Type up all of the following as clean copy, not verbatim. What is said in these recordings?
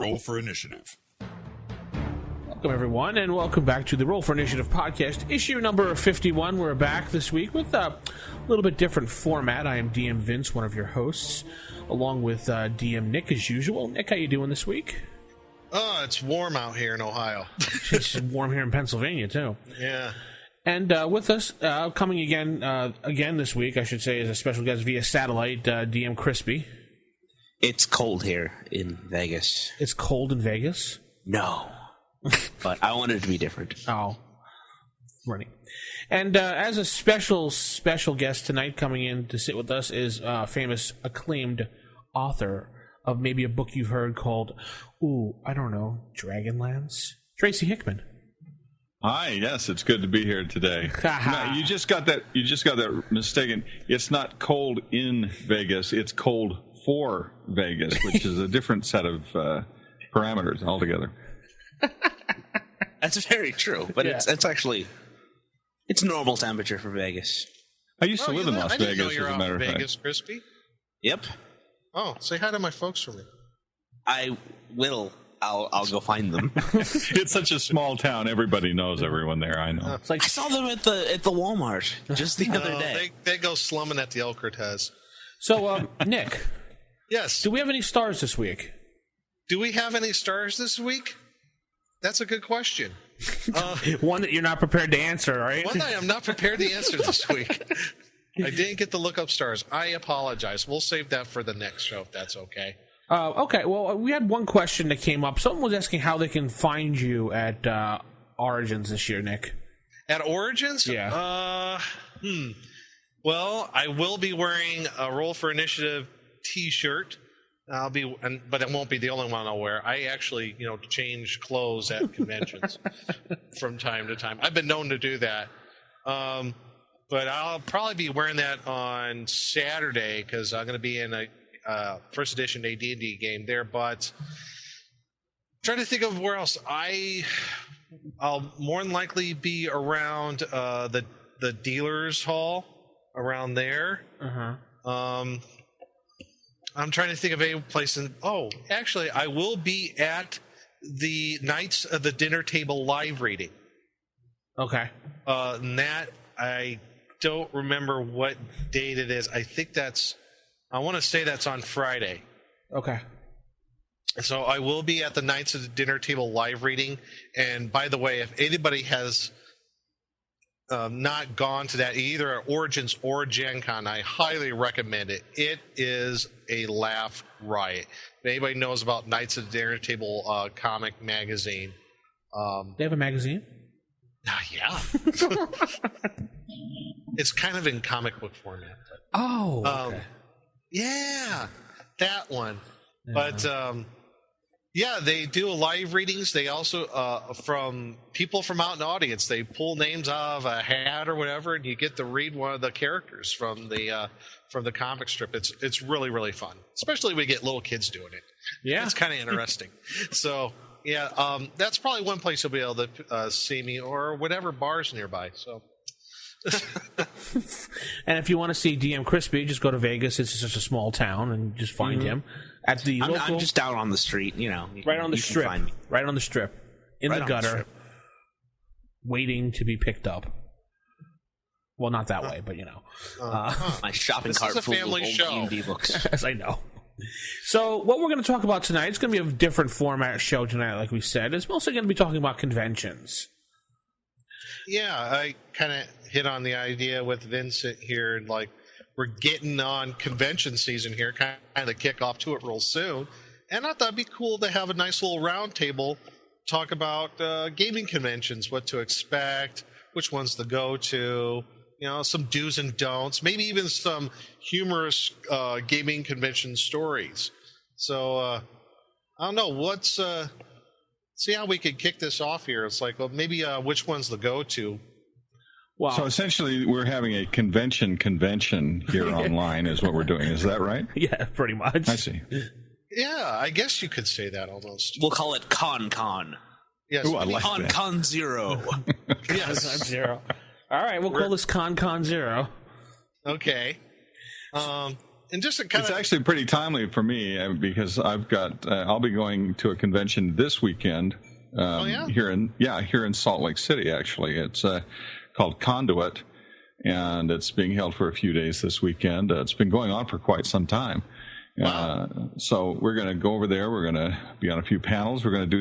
Roll for Initiative. Welcome, everyone, and welcome back to the Roll for Initiative podcast, issue number 51. We're back this week with a little bit different format. I am DM Vince, one of your hosts, along with DM Nick, as usual. Nick, how you doing this week? Oh, it's warm out here in Ohio. It's warm here in Pennsylvania, too. Yeah. And with us, coming again this week, I should say, as a special guest via satellite, DM Crispy. It's cold here in Vegas. It's cold in Vegas? No. But I wanted it to be different. Oh. Running. And as a special guest tonight coming in to sit with us is famous, acclaimed author of maybe a book you've heard called, Dragonlance? Tracy Hickman. Hi, yes, it's good to be here today. No, you just got that mistaken. It's not cold in Vegas, it's cold for Vegas, which is a different set of parameters altogether. That's very true, but yeah. it's actually normal temperature for Vegas. I used to live in Las Vegas, as a matter of fact. Vegas, Crispy? Yep. Oh, say hi to my folks for me. I will. I'll go find them. It's such a small town; everybody knows everyone there. I know. It's like I saw them at the Walmart just the other day. They go slumming at the El Cortez. So, Nick. Yes. Do we have any stars this week? Do we have any stars this week? That's a good question. One that you're not prepared to answer, right? One that I'm not prepared to answer this week. I didn't get to look up stars. I apologize. We'll save that for the next show, if that's okay. Okay, well, we had one question that came up. Someone was asking how they can find you at Origins this year, Nick. At Origins? Yeah. Well, I will be wearing a Roll for Initiative T-shirt. But it won't be the only one I'll wear. I actually, change clothes at conventions from time to time. I've been known to do that. But I'll probably be wearing that on Saturday because I'm going to be in a first edition AD&D game there. But I'm trying to think of where else. I'll more than likely be around the dealers hall around there. Uh-huh. I'm trying to think of a place actually, I will be at the Knights of the Dinner Table live reading. Okay. And that, I don't remember what date it is. I want to say that's on Friday. Okay. So I will be at the Knights of the Dinner Table live reading. And by the way, if anybody has not gone to that either at Origins or Gen Con, I highly recommend it. It is a laugh riot. If anybody knows about Knights of the Dinner Table comic magazine. They have a magazine? Yeah. It's kind of in comic book format. Okay. Yeah, that one. Yeah. But yeah, they do live readings. They also, from people from out in the audience, they pull names out of a hat or whatever, and you get to read one of the characters from the comic strip. It's really, really fun, especially when you get little kids doing it. Yeah, it's kind of interesting. So yeah, that's probably one place you'll be able to see me, or whatever bars nearby. So. And if you want to see DM Crispy, just go to Vegas. It's such a small town, and just find him at the local. I'm just down on the street, right on the strip, right on the strip, in the gutter, waiting to be picked up. Well, not that way, but my shopping cart full of old D&D books. As I know. So, what we're going to talk about tonight, it's going to be a different format show tonight, like we said. It's mostly going to be talking about conventions. Yeah, I kind of hit on the idea with Vincent here, like we're getting on convention season here, kind of kick off to it real soon, and I thought it'd be cool to have a nice little round table, talk about gaming conventions, what to expect, which ones to go to, some do's and don'ts, maybe even some humorous gaming convention stories. So I don't know, see how we could kick this off here. It's like, well, maybe which one's the go-to? Wow. So essentially, we're having a convention here online is what we're doing. Is that right? Yeah, pretty much. I see. Yeah, I guess you could say that almost. We'll call it Con. Yes. Ooh, I like that. Con Zero. Yes. Con Zero. All right, we'll call this Con Zero. Okay. and just it's actually pretty timely for me because I've got I'll be going to a convention this weekend. Here in Salt Lake City. Actually, it's called Conduit, and it's being held for a few days this weekend. It's been going on for quite some time. Wow. So we're going to go over there. We're going to be on a few panels. We're going to do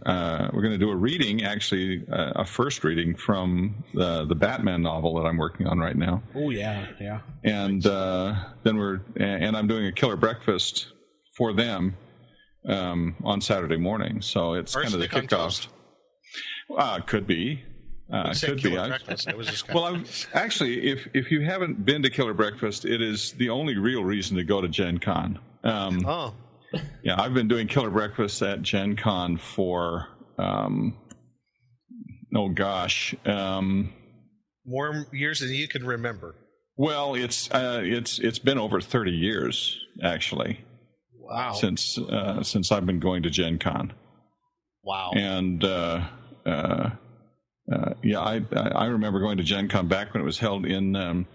we're going to do a reading, actually, a first reading from the Batman novel that I'm working on right now. Oh yeah. And then I'm doing a killer breakfast for them on Saturday morning. So it's kind of the kickoff. Could be. Could be. Well, actually, if you haven't been to Killer Breakfast, it is the only real reason to go to Gen Con. Yeah, I've been doing Killer Breakfast at Gen Con for, more years than you can remember. Well, it's been over 30 years, actually. Wow. Since I've been going to Gen Con. Wow. And I remember going to Gen Con back when it was held in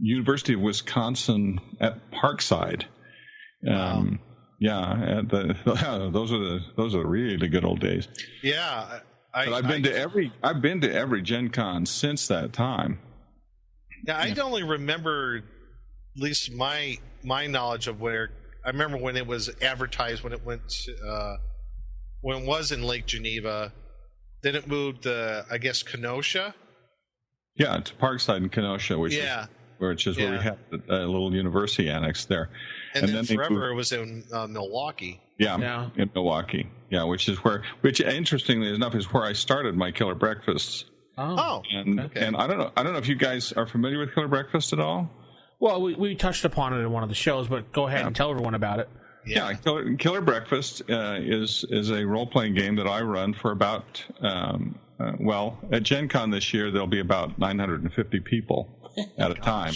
University of Wisconsin at Parkside. Wow. Those are really the good old days. Yeah. I've been to every Gen Con since that time. Yeah, I only remember, at least my knowledge of where. I remember when it was advertised, when it went when it was in Lake Geneva. Then it moved to, I guess, Kenosha. Yeah, to Parkside and Kenosha, which is where we have a little university annex there. And then forever it was in Milwaukee. Yeah, in Milwaukee. Yeah, which interestingly enough is where I started my Killer Breakfasts. Oh, and I don't know if you guys are familiar with Killer Breakfast at all. Well, we touched upon it in one of the shows, but go ahead and tell everyone about it. Yeah, Killer Breakfast is a role-playing game that I run for about, at Gen Con this year, there'll be about 950 people at a time.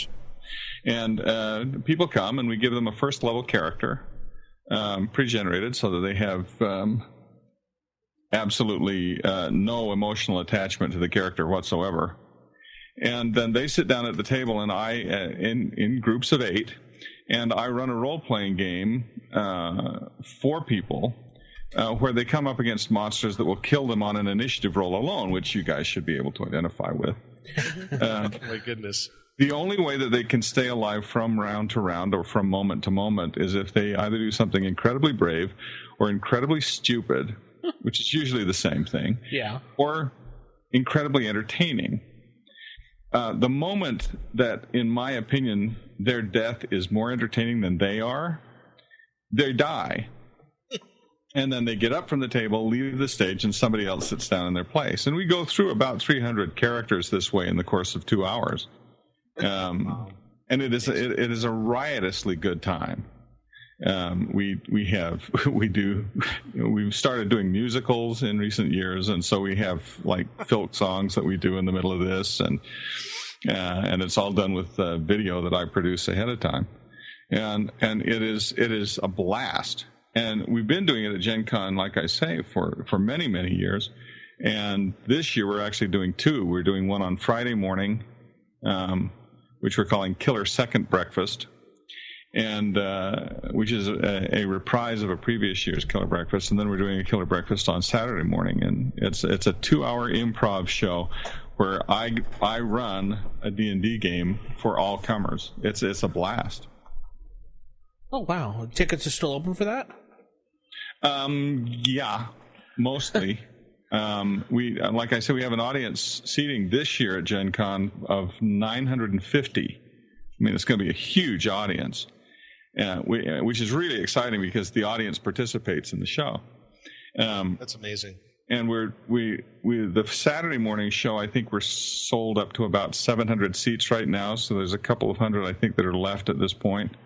And people come, and we give them a first-level character, pre-generated, so that they have absolutely no emotional attachment to the character whatsoever. And then they sit down at the table, and I, in groups of 8, and I run a role-playing game for people where they come up against monsters that will kill them on an initiative roll alone, which you guys should be able to identify with. My goodness. The only way that they can stay alive from round to round or from moment to moment is if they either do something incredibly brave or incredibly stupid, which is usually the same thing, or incredibly entertaining. The moment that, in my opinion, their death is more entertaining than they are, they die. And then they get up from the table, leave the stage, and somebody else sits down in their place. And we go through about 300 characters this way in the course of 2 hours. And it is a riotously good time. We've started doing musicals in recent years, and so we have like folk songs that we do in the middle of this, and it's all done with video that I produce ahead of time, and it is a blast. And we've been doing it at Gen Con, like I say, for many years. And this year we're actually doing 2. We're doing one on Friday morning, which we're calling Killer Second Breakfast, and which is a reprise of a previous year's Killer Breakfast. And then we're doing a Killer Breakfast on Saturday morning, and it's a 2-hour improv show where I run a D&D game for all comers. It's a blast. Oh wow! Tickets are still open for that? Yeah, mostly. We, like I said, we have an audience seating this year at Gen Con of 950. I mean, it's going to be a huge audience, which is really exciting because the audience participates in the show. That's amazing. And the Saturday morning show, I think we're sold up to about 700 seats right now. So there's a couple of hundred, I think, that are left at this point.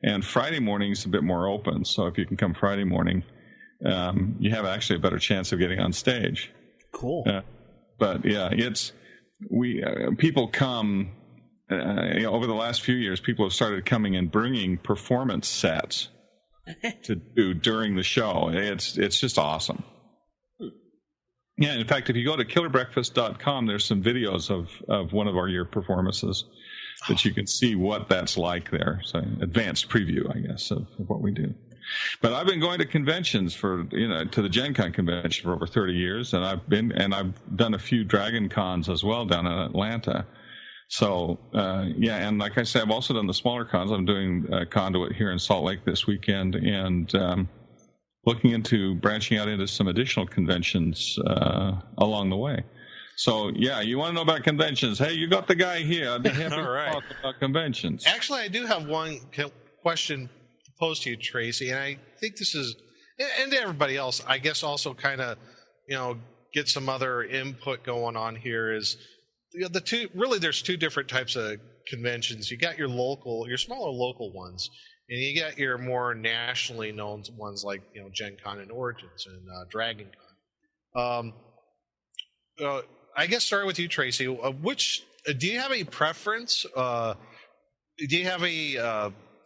And Friday morning is a bit more open. So if you can come Friday morning, you have actually a better chance of getting on stage. Cool. But yeah, people come. Over the last few years, people have started coming and bringing performance sets to do during the show. It's just awesome. Yeah, in fact, if you go to killerbreakfast.com, there's some videos of one of our year performances. that you can see what that's like there. So advanced preview, I guess, of what we do. But I've been going to conventions to the Gen Con convention for over 30 years, and I've done a few Dragon Cons as well down in Atlanta. So, and like I said, I've also done the smaller cons. I'm doing Conduit here in Salt Lake this weekend, and looking into branching out into some additional conventions along the way. So, you want to know about conventions? Hey, you got the guy here. I'd be happy to talk about conventions. Actually, I do have one question to pose to you, Tracy, and I think this is, and to everybody else, I guess also kind of, get some other input going on here is, there's two different types of conventions. You got your smaller local ones, and you got your more nationally known ones like Gen Con and Origins and Dragon Con. I guess starting with you, Tracy. Do you have any preference? Do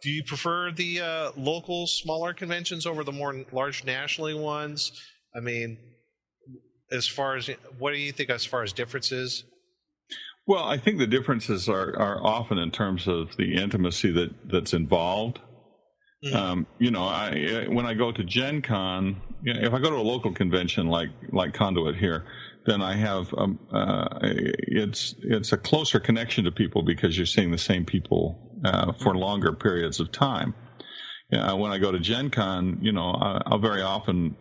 you prefer the local smaller conventions over the more large nationally ones? I mean, as far as what do you think as far as differences? Well, I think the differences are often in terms of the intimacy that's involved. Mm-hmm. When I go to Gen Con, if I go to a local convention like Conduit here, then I have it's a closer connection to people because you're seeing the same people for longer periods of time. When I go to Gen Con, I'll very often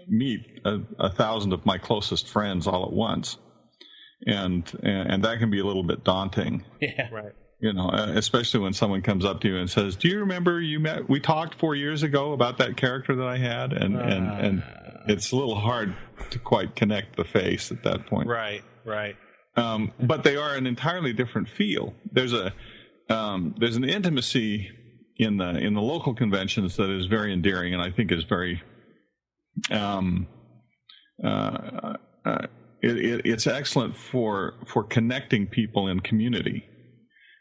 meet 1,000 of my closest friends all at once. And that can be a little bit daunting. Yeah. Right. Especially when someone comes up to you and says, "Do you remember we talked 4 years ago about that character that I had?" And it's a little hard to quite connect the face at that point. Right. But they are an entirely different feel. There's an intimacy in the local conventions that is very endearing, and I think is very it's excellent for connecting people in community.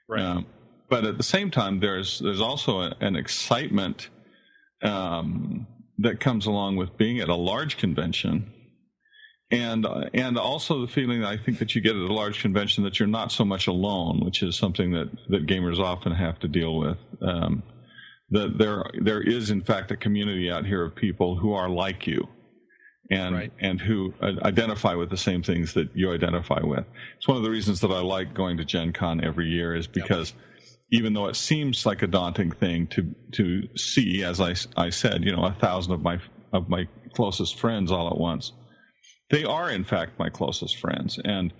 Right. But at the same time, there's also an excitement that comes along with being at a large convention, and also the feeling that I think that you get at a large convention that you're not so much alone, which is something that gamers often have to deal with. That there is in fact a community out here of people who are like you. And who identify with the same things that you identify with. It's one of the reasons that I like going to Gen Con every year is because even though it seems like a daunting thing to see, as I said, 1,000 of my closest friends all at once, they are in fact my closest friends, and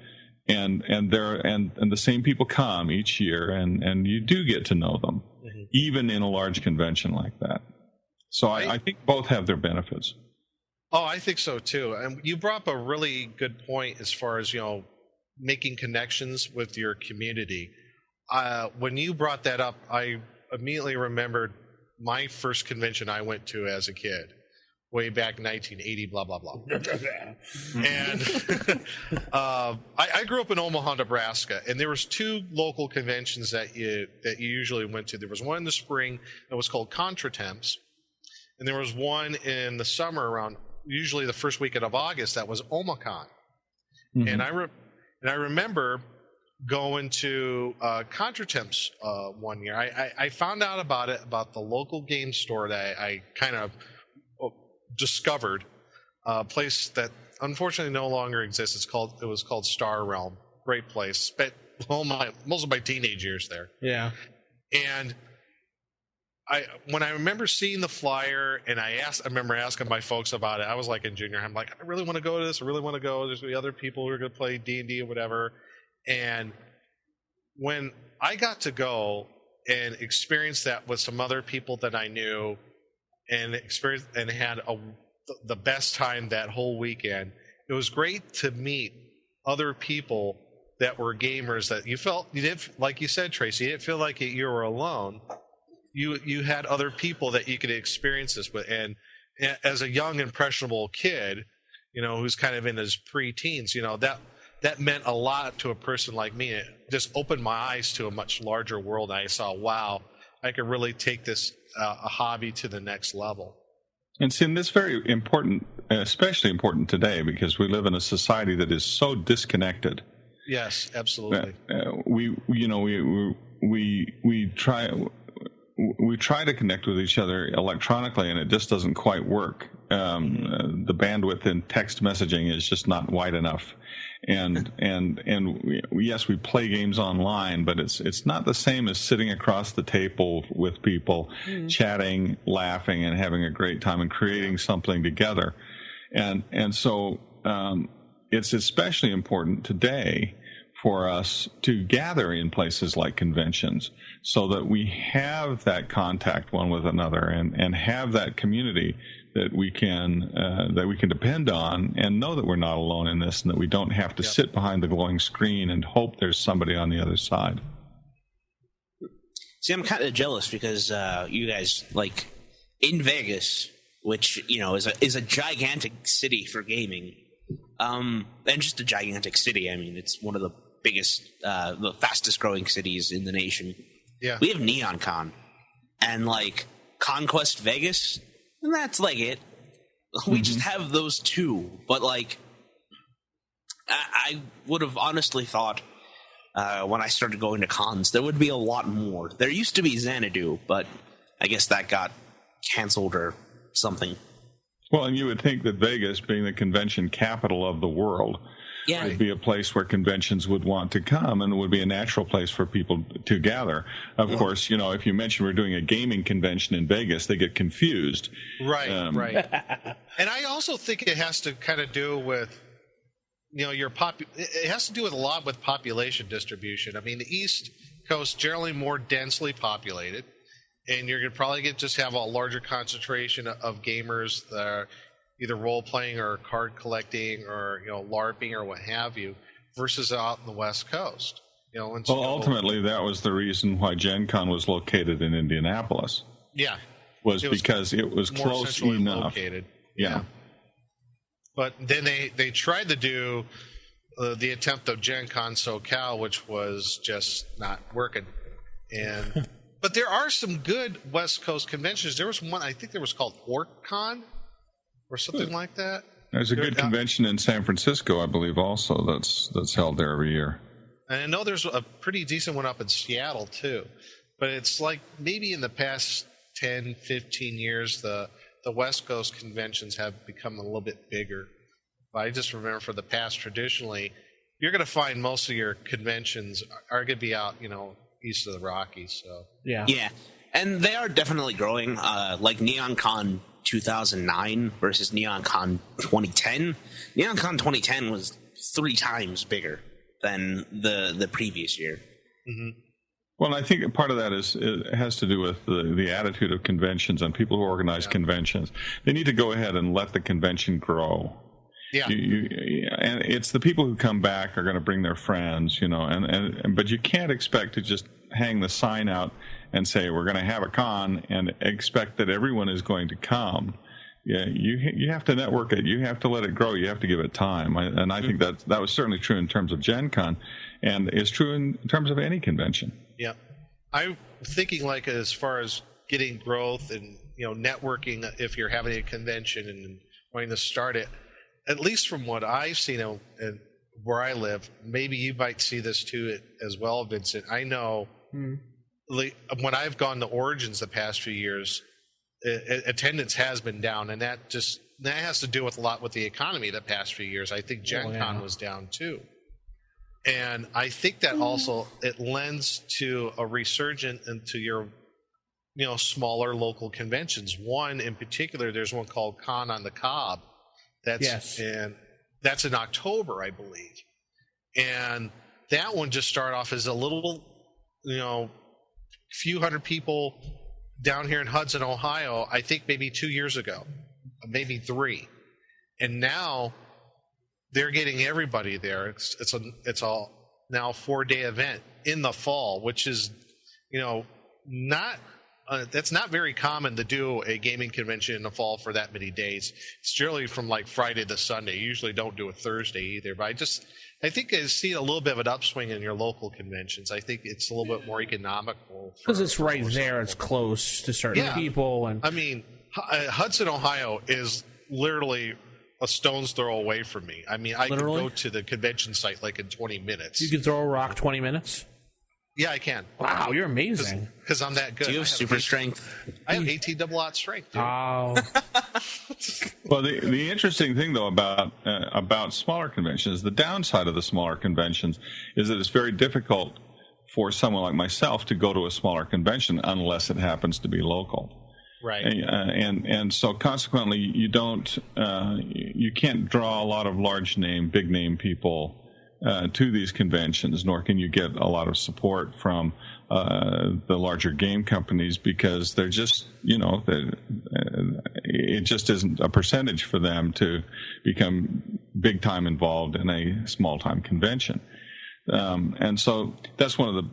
the same people come each year, and you do get to know them, mm-hmm. even in a large convention like that. So I think both have their benefits. Oh, I think so too. And you brought up a really good point as far as making connections with your community. When you brought that up, I immediately remembered my first convention I went to as a kid, way back in 1980. Blah blah blah. And I grew up in Omaha, Nebraska, and there was two local conventions that you usually went to. There was one in the spring that was called Contretemps, and there was one in the summer around. Usually the first weekend of August, that was Omicon. Mm-hmm. And I remember going to Contretemps one year. I found out about the local game store that I kind of discovered, a place that unfortunately no longer exists. It was called Star Realm. Great place. Spent most of my teenage years there. Yeah. And when I remember seeing the flyer, and I remember asking my folks about it. I was like in junior high. I'm like, I really want to go to this. I really want to go. There's going to be other people who are going to play D&D or whatever. And when I got to go and experience that with some other people that I knew, and had the best time that whole weekend, it was great to meet other people that were gamers that you didn't, like you said, Tracy, you didn't feel like you were alone. You had other people that you could experience this with, and as a young impressionable kid, who's kind of in his pre-teens, that meant a lot to a person like me. It just opened my eyes to a much larger world. I saw, wow, I could really take this a hobby to the next level. And see, this very important, especially important today, because we live in a society that is so disconnected. Yes, absolutely. we try to connect with each other electronically, and it just doesn't quite work. The bandwidth in text messaging is just not wide enough. And yes, we play games online, but it's not the same as sitting across the table with people, chatting, laughing, and having a great time and creating something together. And so it's especially important today for us to gather in places like conventions so that we have that contact one with another and have that community that we can depend on and know that we're not alone in this and that we don't have to sit behind the glowing screen and hope there's somebody on the other side. See, I'm kind of jealous because you guys, like, in Vegas, which, you know, is a gigantic city for gaming, and just a gigantic city. I mean, it's one of the biggest, the fastest growing cities in the nation. Yeah. We have NeonCon and, like, Conquest Vegas, and that's, like, it. We just have those two. But, like, I would have honestly thought when I started going to cons, there would be a lot more. There used to be Xanadu, but I guess that got canceled or something. Well, and you would think that Vegas, being the convention capital of the world, would be a place where conventions would want to come and would be a natural place for people to gather. Of course, you know, if you mention we're doing a gaming convention in Vegas, they get confused. Right. And I also think it has to kind of do with, you know, it has to do with a lot with population distribution. I mean, the East Coast generally more densely populated, and you're going to probably just have a larger concentration of gamers that are either role-playing or card collecting or, you know, LARPing or what have you, versus out in the West Coast. You know, well, ultimately, that was the reason why Gen Con was located in Indianapolis. Yeah. Was because it was more close enough. Located. Yeah. But then they tried to do the attempt of Gen Con SoCal, which was just not working. And but there are some good West Coast conventions. There was one, I think there was called OrcCon or something like that. There's a good convention in San Francisco, I believe, also that's held there every year. And I know there's a pretty decent one up in Seattle, too. But it's like maybe in the past 10, 15 years, the West Coast conventions have become a little bit bigger. But I just remember for the past, traditionally, you're going to find most of your conventions are going to be out, you know, east of the Rockies. So yeah, and they are definitely growing. Like NeonCon 2009 versus NeonCon 2010. NeonCon 2010 was 3 times bigger than the previous year. Mm-hmm. Well, I think part of that it has to do with the attitude of conventions and people who organize conventions. They need to go ahead and let the convention grow. Yeah, and it's the people who come back are going to bring their friends, you know, but you can't expect to just hang the sign out and say we're going to have a con and expect that everyone is going to come. Yeah, you have to network it. You have to let it grow. You have to give it time. And I think that was certainly true in terms of Gen Con, and is true in terms of any convention. Yeah, I'm thinking like as far as getting growth and, you know, networking. If you're having a convention and wanting to start it, at least from what I've seen and where I live, maybe you might see this too as well, Vincent. I know when I've gone to Origins the past few years, attendance has been down, and that has to do with a lot with the economy the past few years. I think Gen Con was down too. And I think that also it lends to a resurgence into your, you know, smaller local conventions. One in particular, there's one called Con on the Cobb. That's in October, I believe. And that one just started off as a little, you know, few hundred people down here in Hudson, Ohio, I think maybe 2 years ago, maybe 3. And now they're getting everybody there. It's a now 4-day event in the fall, which is, you know, not that's not very common to do a gaming convention in the fall for that many days. It's generally from like Friday to Sunday. You usually don't do a Thursday either. But I think I see a little bit of an upswing in your local conventions. I think it's a little bit more economical because it's right there. It's close to certain people. And I mean, Hudson, Ohio is literally a stone's throw away from me. I mean, I can go to the convention site like in 20 minutes. You can throw a rock 20 minutes? Yeah, I can. Wow, you're amazing. Because I'm that good. Do you have super strength? I have 18 double out strength, dude. Oh. Well, the interesting thing though about smaller conventions, the downside of the smaller conventions is that it's very difficult for someone like myself to go to a smaller convention unless it happens to be local. Right. And so consequently, you can't draw a lot of big name people to these conventions, nor can you get a lot of support from the larger game companies because they're just, it just isn't a percentage for them to become big time involved in a small time convention. And so that's one of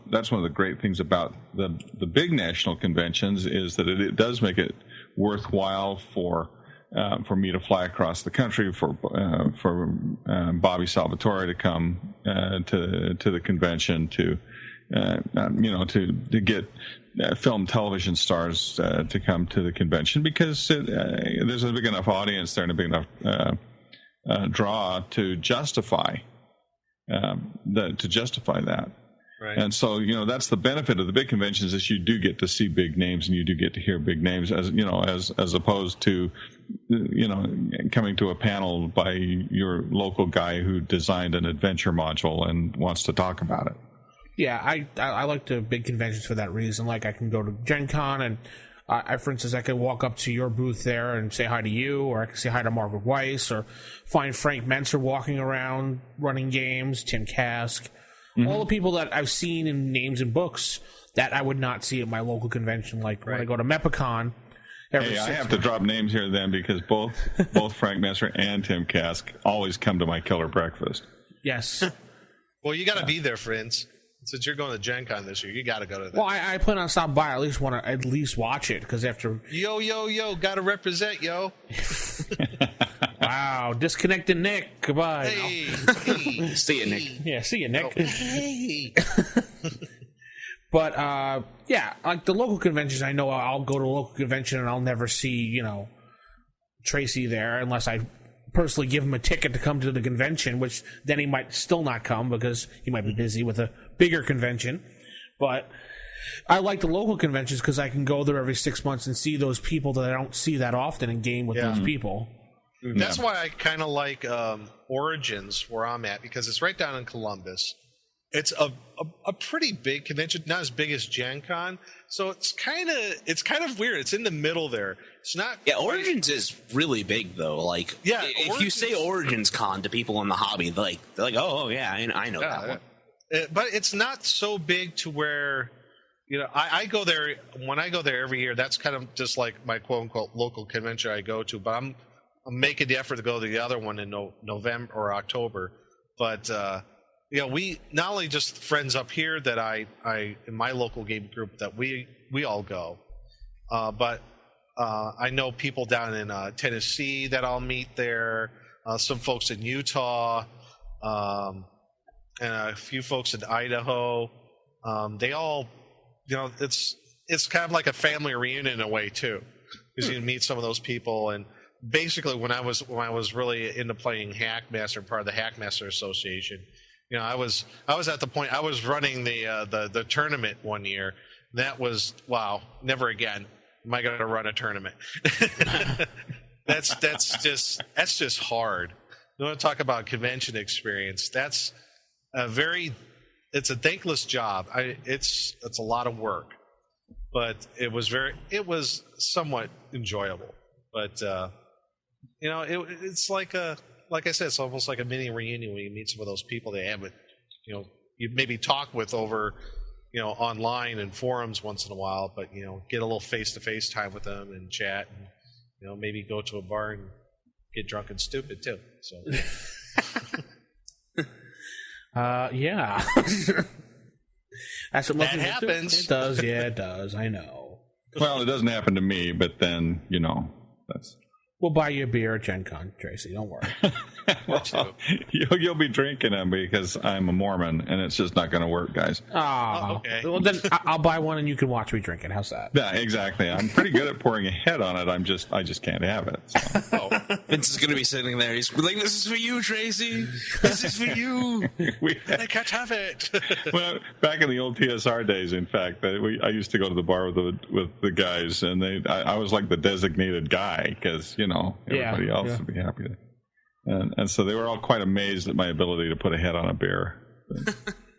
the great things about the big national conventions is that it does make it worthwhile for me to fly across the country, for Bobby Salvatore to come to the convention, to get film television stars to come to the convention because there's a big enough audience there and a big enough draw to justify that. Right. And so, that's the benefit of the big conventions is you do get to see big names and you do get to hear big names as opposed to, coming to a panel by your local guy who designed an adventure module and wants to talk about it. Yeah, I like the big conventions for that reason. Like I can go to Gen Con and for instance, I could walk up to your booth there and say hi to you, or I could say hi to Margaret Weiss, or find Frank Menser walking around running games, Tim Kask, all the people that I've seen in names and books that I would not see at my local convention. Like when I go to Mepicon. Hey, I have to drop names here then because both Frank Menser and Tim Kask always come to my killer breakfast. Yes. Well, you got to be there, friends. Since you're going to Gen Con this year, you got to go to that. Well, I plan on stopping by. I at least watch it because after yo, got to represent, yo. Wow, disconnected Nick. Goodbye. Hey. See you, Nick. Yeah, see you, Nick. Oh, hey. But like the local conventions, I know I'll go to a local convention and I'll never see Tracy there unless I personally give him a ticket to come to the convention, which then he might still not come because he might be busy with a bigger convention. But I like the local conventions because I can go there every 6 months and see those people that I don't see that often and game with those people. That's why I kind of like Origins where I'm at because it's right down in Columbus. It's a pretty big convention, not as big as Gen Con, so it's kind of weird. It's in the middle there. It's not. Yeah, Origins is really big though. Like, if you say Origins Con to people in the hobby, they're like, oh yeah, I know that one. But it's not so big to where, I go there. When I go there every year, that's kind of just like my quote unquote local convention I go to. But I'm making the effort to go to the other one in November or October. But we not only just friends up here that I in my local game group that we all go, but I know people down in Tennessee that I'll meet there, some folks in Utah, and a few folks in Idaho. They all, it's kind of like a family reunion in a way too, because you meet some of those people. And basically, when I was really into playing Hackmaster, part of the Hackmaster Association. I was at the point I was running the tournament one year. That was never again am I going to run a tournament. That's just hard. You want to talk about convention experience? That's it's a thankless job. It's a lot of work, but it was somewhat enjoyable. But it's like I said, it's almost like a mini reunion when you meet some of those people that haven't, you maybe talk with over, online and forums once in a while, but, get a little face-to-face time with them and chat and, maybe go to a bar and get drunk and stupid too. So, yeah. That's what that happens. It does. Yeah, it does. I know. Well, it doesn't happen to me, but then, that's... We'll buy you a beer at Gen Con, Tracy. Don't worry. two. You'll be drinking them because I'm a Mormon, and it's just not going to work, guys. Oh, okay. Well, then I'll buy one, and you can watch me drink it. How's that? Yeah, exactly. I'm pretty good at pouring a head on it. I just can't have it. So. Vince is going to be sitting there. He's like, "This is for you, Tracy. This is for you. I can't have it." Well, back in the old TSR days, in fact, I used to go to the bar with the guys, and I was like the designated guy because everybody else would be happy to. And so they were all quite amazed at my ability to put a head on a beer.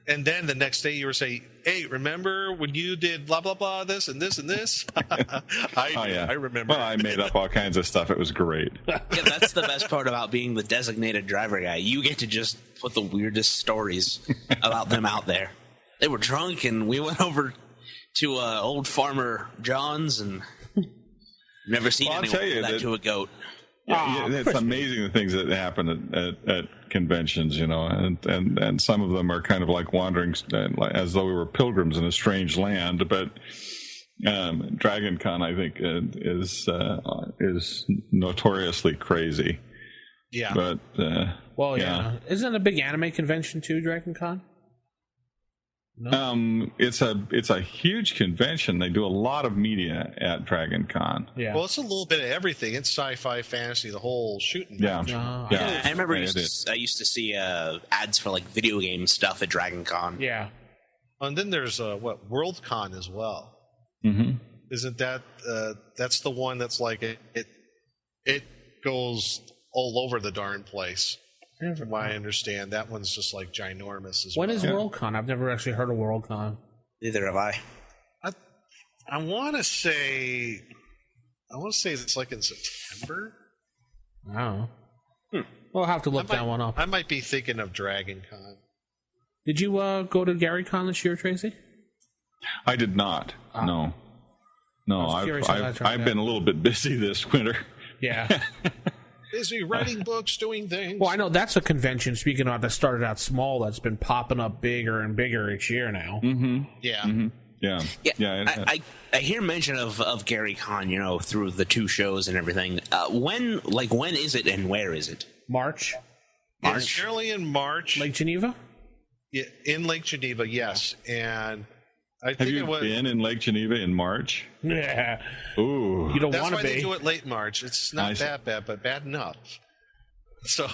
And then the next day you were saying, "Hey, remember when you did blah blah blah this and this and this?" I remember. Well, I made up all kinds of stuff. It was great. Yeah, that's the best part about being the designated driver guy. You get to just put the weirdest stories about them out there. They were drunk, and we went over to old farmer John's, and never seen anyone do that to a goat. Yeah, it's amazing the things that happen at conventions, and some of them are kind of like wandering as though we were pilgrims in a strange land. But DragonCon, I think, is notoriously crazy. Yeah. But Isn't it a big anime convention too, DragonCon? No? It's a huge convention. They do a lot of media at DragonCon. Yeah. Well, it's a little bit of everything. It's sci-fi, fantasy, the whole shooting. Yeah. Yeah. I remember I used to see ads for like video game stuff at DragonCon. Yeah. And then there's WorldCon as well. Mm-hmm. Isn't that that's the one that's like it goes all over the darn place. From what I understand, that one's just like ginormous as well. When is WorldCon? I've never actually heard of WorldCon. Neither have I. I want to say it's like in September. Oh. We'll have to look that one up. I might be thinking of DragonCon. Did you go to GaryCon this year, Tracy? I did not. No. I've been a little bit busy this winter. Yeah. Busy writing books, doing things. Well, I know that's a convention, speaking of, that started out small, that's been popping up bigger and bigger each year now. Mm-hmm. Yeah. Mm-hmm. Yeah. I hear mention of GaryCon, through the two shows and everything. When is it and where is it? March. It's generally in March. Lake Geneva? Yeah, in Lake Geneva, yes. And I think it was been in Lake Geneva in March? Yeah. Ooh. You don't want to be. That's why they do it late March. It's not that bad, but bad enough. So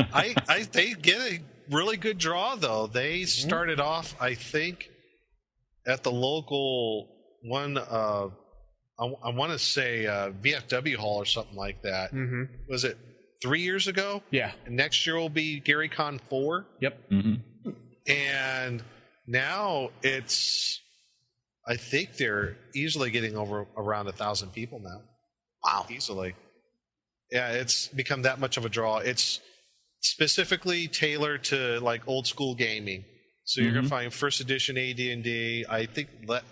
they get a really good draw, though. They started off, I think, at the local one, I want to say VFW Hall or something like that. Mm-hmm. Was it 3 years ago? Yeah. And next year will be GaryCon 4. Yep. Mm-hmm. And now I think they're easily getting over around 1,000 people now. Wow. Easily. Yeah, it's become that much of a draw. It's specifically tailored to like old school gaming. So you're going to find first edition AD&D. I think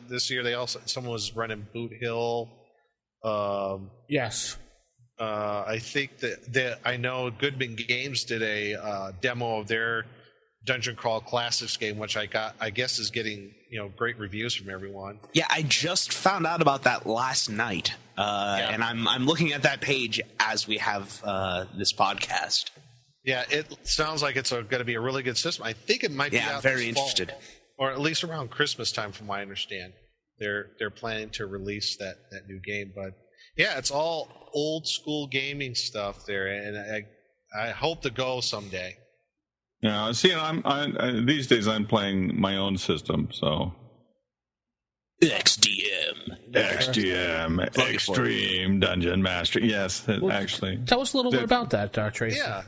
this year someone was running Boot Hill. Yes. I think that I know Goodman Games did a demo of their Dungeon Crawl Classics game, which I guess is getting great reviews from everyone. Yeah, I just found out about that last night, and I'm looking at that page as we have this podcast. Yeah, it sounds like it's going to be a really good system. I think it might be out I'm very this fall, interested, or at least around Christmas time, from what I understand. They're planning to release that new game, but yeah, it's all old school gaming stuff there, and I hope to go someday. Yeah, see, these days I'm playing my own system, so XDM, Extreme Dungeon Master. Yes, actually. Tell us a little bit about that, Tracy. Yeah,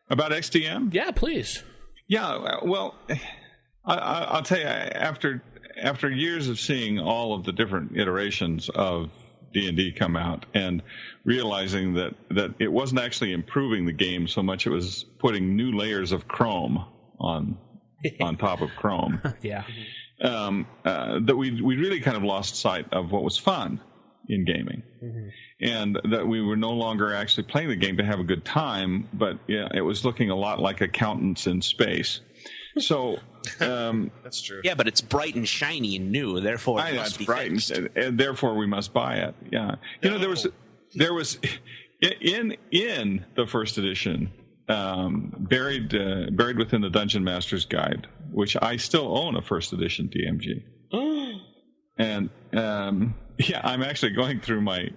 about XDM. Yeah, please. Yeah, well, I'll tell you, after years of seeing all of the different iterations of D&D come out and realizing that it wasn't actually improving the game so much, it was putting new layers of Chrome on top of Chrome. Yeah. That we really kind of lost sight of what was fun in gaming. Mm-hmm. And that we were no longer actually playing the game to have a good time, but it was looking a lot like accountants in space. So that's true. Yeah, but it's bright and shiny and new, therefore it must be bright fixed. and therefore we must buy it. Yeah, there was in the first edition buried within the Dungeon Master's Guide, which I still own a first edition DMG. And I'm actually going through my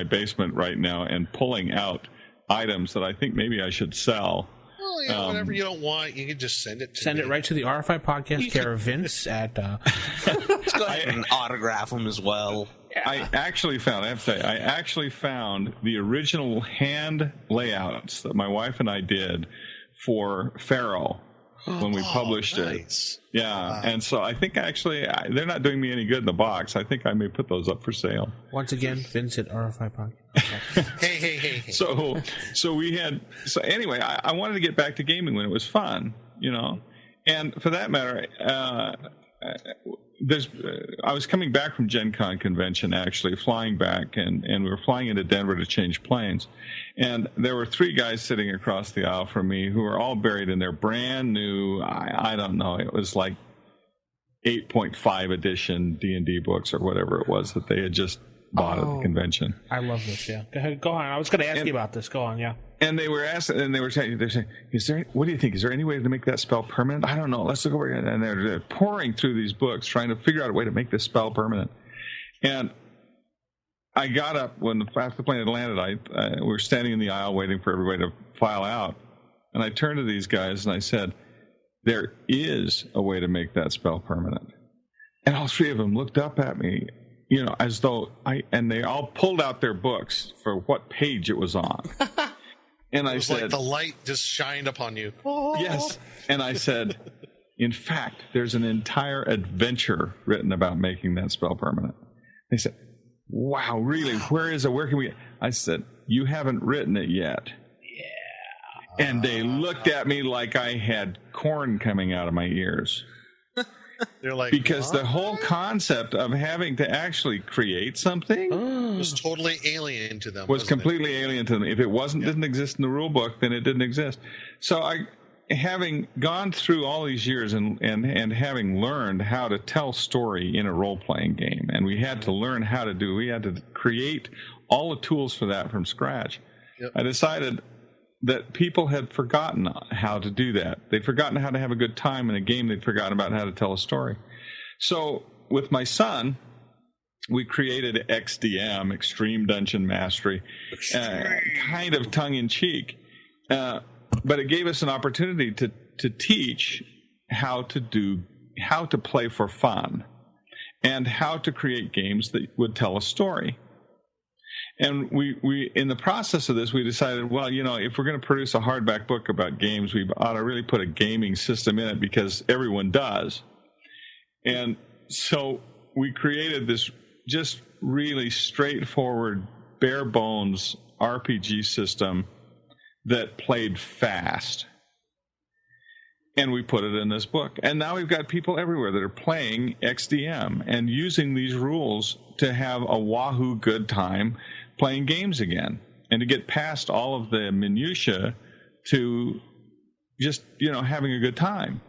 basement right now and pulling out items that I think maybe I should sell. Well, yeah, whatever you don't want, you can just send it to me. It right to the RFI podcast care of Vince at... Let's go ahead and autograph them as well. I actually found the original hand layouts that my wife and I did for Pharaoh when we published it. Yeah, wow. And so I think actually they're not doing me any good in the box. I think I may put those up for sale. Once again, Vince at RFI Podcast. Hey. So anyway, I wanted to get back to gaming when it was fun, and for that matter, I was coming back from Gen Con convention, actually flying back, and we were flying into Denver to change planes, and there were 3 guys sitting across the aisle from me who were all buried in their brand new, I don't know, it was like 8.5 edition D&D books or whatever it was that they had just bought at the convention. I love this. Yeah, go on. I was going to ask you about this. Go on. Yeah. And they were asking, and they're saying, what do you think? Is there any way to make that spell permanent? I don't know. Let's look over here. And they're pouring through these books, trying to figure out a way to make this spell permanent. And I got up when after the plane had landed. We were standing in the aisle waiting for everybody to file out. And I turned to these guys and I said, there is a way to make that spell permanent. And all 3 of them looked up at me, as though and they all pulled out their books for what page it was on. And I said, like the light just shined upon you. Yes. And I said, in fact, there's an entire adventure written about making that spell permanent. They said, wow, really? Where is it? Where can we? I said, you haven't written it yet. Yeah. And they looked at me like I had corn coming out of my ears. They're like, because what? The whole concept of having to actually create something was totally alien to them. Was completely alien to them. If it didn't exist in the rule book, then it didn't exist. So having gone through all these years and having learned how to tell story in a role-playing game, and we had to learn we had to create all the tools for that from scratch. Yep. I decided that people had forgotten how to do that. They'd forgotten how to have a good time in a game. They'd forgotten about how to tell a story. So with my son, we created XDM, Extreme Dungeon Mastery, kind of tongue-in-cheek. But it gave us an opportunity to teach how to play for fun and how to create games that would tell a story. And we in the process of this, we decided, well, if we're going to produce a hardback book about games, we ought to really put a gaming system in it because everyone does. And so we created this just really straightforward, bare bones RPG system that played fast. And we put it in this book. And now we've got people everywhere that are playing XDM and using these rules to have a wahoo good time playing games again, and to get past all of the minutiae to just, having a good time.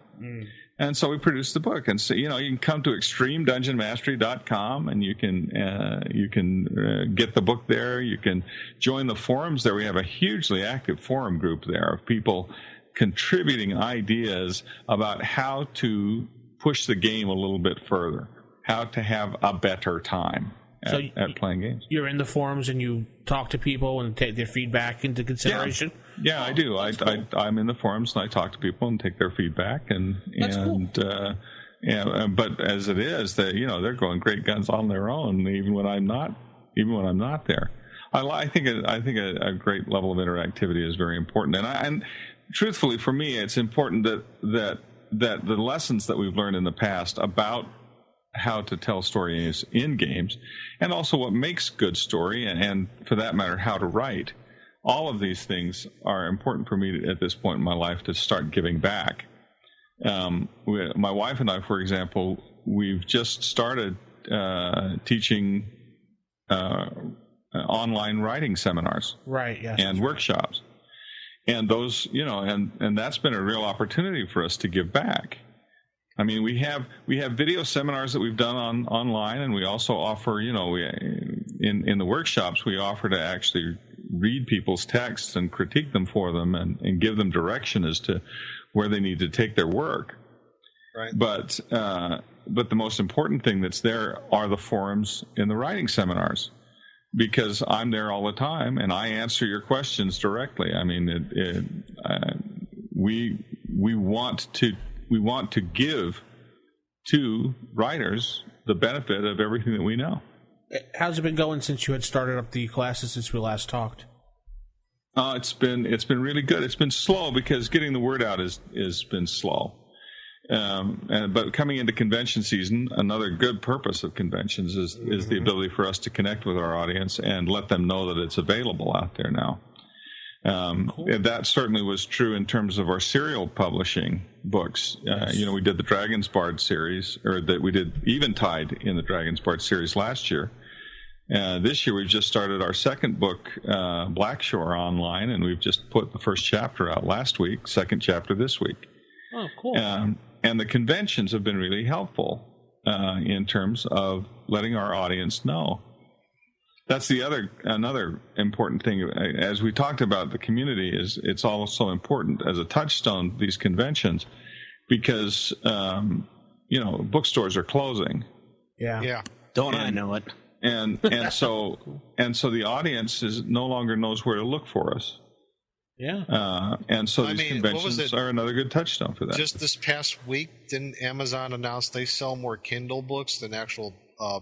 And so we produced the book. And so, you can come to extremedungeonmastery.com and you can get the book there. You can join the forums there. We have a hugely active forum group there of people contributing ideas about how to push the game a little bit further, how to have a better time at playing games. You're in the forums and you talk to people and take their feedback into consideration? Yeah, I do. I'm in the forums and I talk to people and take their feedback. But as it is, they're going great guns on their own, even when I'm not there. I think a great level of interactivity is very important. And truthfully, for me, it's important that the lessons that we've learned in the past about how to tell stories in games, and also what makes good story, and for that matter, how to write. All of these things are important for me at this point in my life to start giving back. My wife and I, for example, we've just started teaching online writing seminars, right? Yes, and workshops, and those, and that's been a real opportunity for us to give back. I mean, we have video seminars that we've done online, and we also offer, in the workshops, we offer to actually read people's texts and critique them for them and give them direction as to where they need to take their work. Right. But the most important thing that's there are the forums in the writing seminars, because I'm there all the time and I answer your questions directly. I mean, we want to give to writers the benefit of everything that we know. How's it been going since you had started up the classes since we last talked? It's been really good. It's been slow because getting the word out has been slow. But coming into convention season, another good purpose of conventions is the ability for us to connect with our audience and let them know that it's available out there now. Cool. And that certainly was true in terms of our serial publishing books. Yes. We did the Dragon's Bard series, or that we did Eventide in the Dragon's Bard series last year. This year we've just started our second book, Blackshore, online, and we've just put the first chapter out last week, second chapter this week. Oh, cool. And the conventions have been really helpful in terms of letting our audience know. That's another important thing. As we talked about, the community it's also important as a touchstone, these conventions, because bookstores are closing. Yeah. Don't I know it? And so the audience no longer knows where to look for us. Yeah. And so these conventions are another good touchstone for that. Just this past week, didn't Amazon announce they sell more Kindle books than actual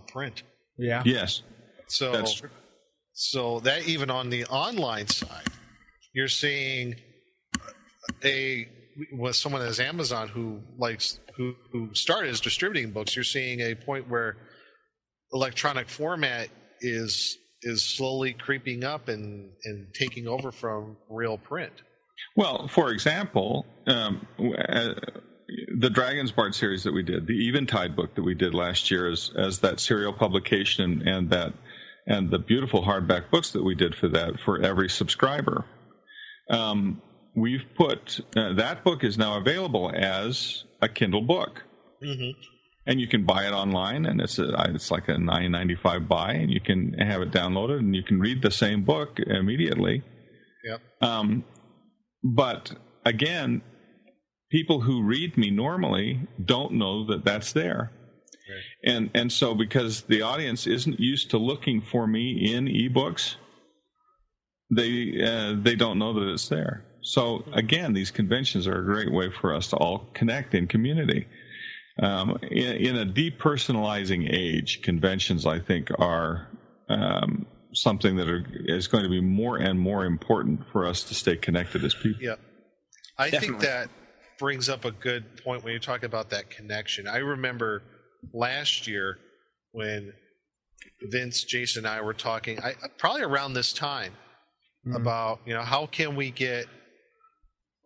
print? Yeah. Yes. So that's true. So that even on the online side, you're seeing with someone as Amazon who started as distributing books, you're seeing a point where electronic format is slowly creeping up and taking over from real print. Well, for example, the Dragon's Bard series that we did, the Eventide book that we did last year as that serial publication and the beautiful hardback books that we did for every subscriber. We've put that book is now available as a Kindle book. Mm-hmm. And you can buy it online, and it's like a $9.95 buy, and you can have it downloaded, and you can read the same book immediately. Yep. But again, people who read me normally don't know that that's there. Right. And so because the audience isn't used to looking for me in ebooks, they don't know that it's there. So again, these conventions are a great way for us to all connect in community. In a depersonalizing age, conventions, I think, are something that is going to be more and more important for us to stay connected as people. Yeah. I think that brings up a good point when you talk about that connection. I remember last year when Vince, Jason, and I were talking, probably around this time, about how can we get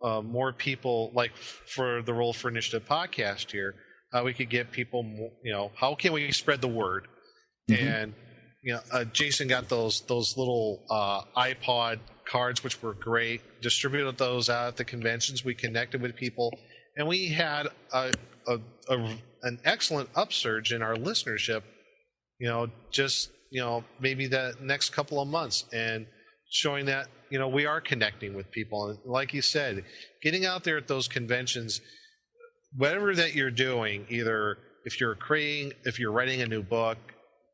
more people, like for the Roll for Initiative podcast here, how we could get people, how can we spread the word? Mm-hmm. And Jason got those little iPod cards, which were great. Distributed those out at the conventions. We connected with people, and we had an excellent upsurge in our listenership. Maybe the next couple of months, and showing that we are connecting with people. And like you said, getting out there at those conventions. Whatever that you're doing, either if you're writing a new book,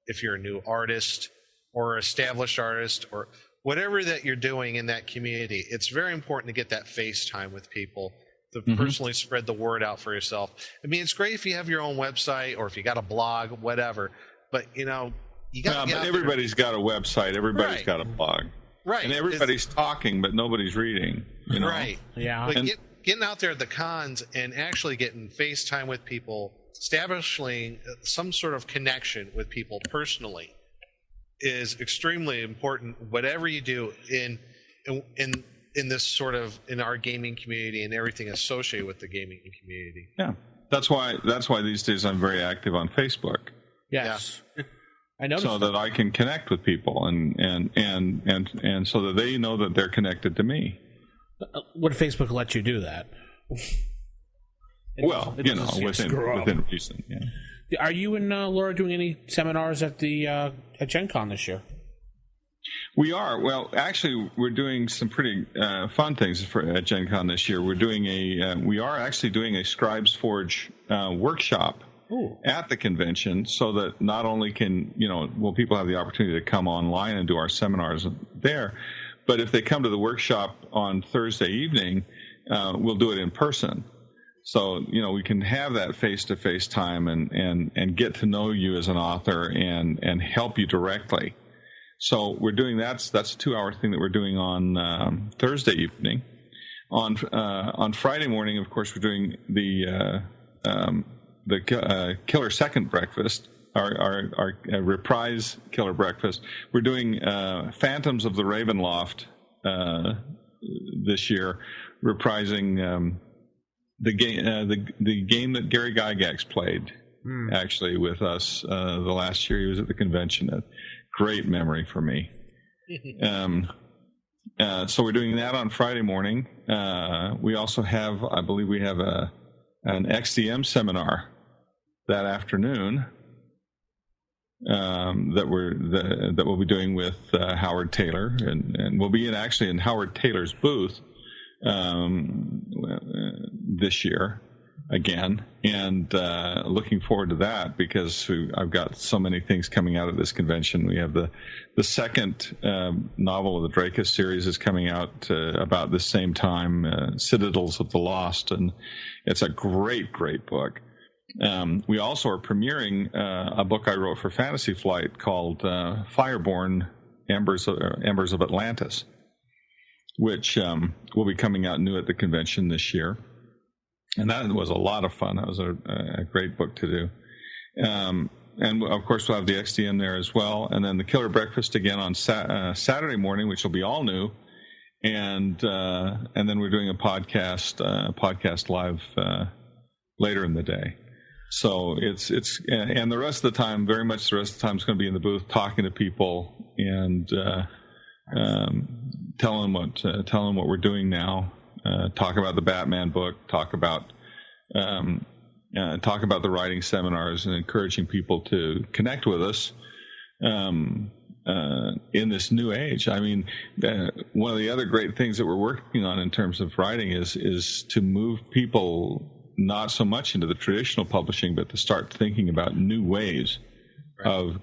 if you're a new artist or established artist, or whatever that you're doing in that community, it's very important to get that face time with people, to personally spread the word out for yourself. I mean, it's great if you have your own website or if you got a blog, whatever, but you got to but everybody's got a website, everybody's got a blog. Right. And everybody's talking, but nobody's reading. Right. Yeah. But getting out there at the cons and actually getting FaceTime with people, establishing some sort of connection with people personally is extremely important. Whatever you do in this sort of in our gaming community and everything associated with the gaming community. Yeah, that's why these days I'm very active on Facebook. Yes. Yeah. I noticed so that I can connect with people and so that they know that they're connected to me. Would Facebook let you do that? Within reason. Yeah. Are you and Laura doing any seminars at the at Gen Con this year? We are. Well, actually, we're doing some pretty fun things at Gen Con this year. We are actually doing a Scribes Forge workshop at the convention, so that not only will people have the opportunity to come online and do our seminars there, but if they come to the workshop on Thursday evening, we'll do it in person. So, we can have that face-to-face time and get to know you as an author and help you directly. So we're doing that's a 2-hour thing that we're doing on Thursday evening. On Friday morning, of course, we're doing the Killer Second Breakfast, our reprise Killer Breakfast. We're doing Phantoms of the Ravenloft this year, reprising the game that Gary Gygax played actually with us the last year he was at the convention. A great memory for me. So we're doing that on Friday morning. We also have, I believe, an XDM seminar that afternoon that we'll be doing with Howard Taylor, and we'll be actually in Howard Taylor's booth this year again, and looking forward to that because I've got so many things coming out of this convention. We have the second novel of the Dracus series is coming out about the same time, Citadels of the Lost, and it's a great book. We also are premiering a book I wrote for Fantasy Flight called Fireborn: Embers of Atlantis, which will be coming out new at the convention this year. And that was a lot of fun. That was a great book to do. And, of course, we'll have the XDM there as well. And then the Killer Breakfast again on Saturday morning, which will be all new. And then we're doing a podcast live later in the day. So it's and the rest of the time, very much the rest of the time is going to be in the booth talking to people and telling what we're doing now. Talk about the Batman book. Talk about the writing seminars and encouraging people to connect with us in this new age. I mean, one of the other great things that we're working on in terms of writing is to move people not so much into the traditional publishing, but to start thinking about new ways of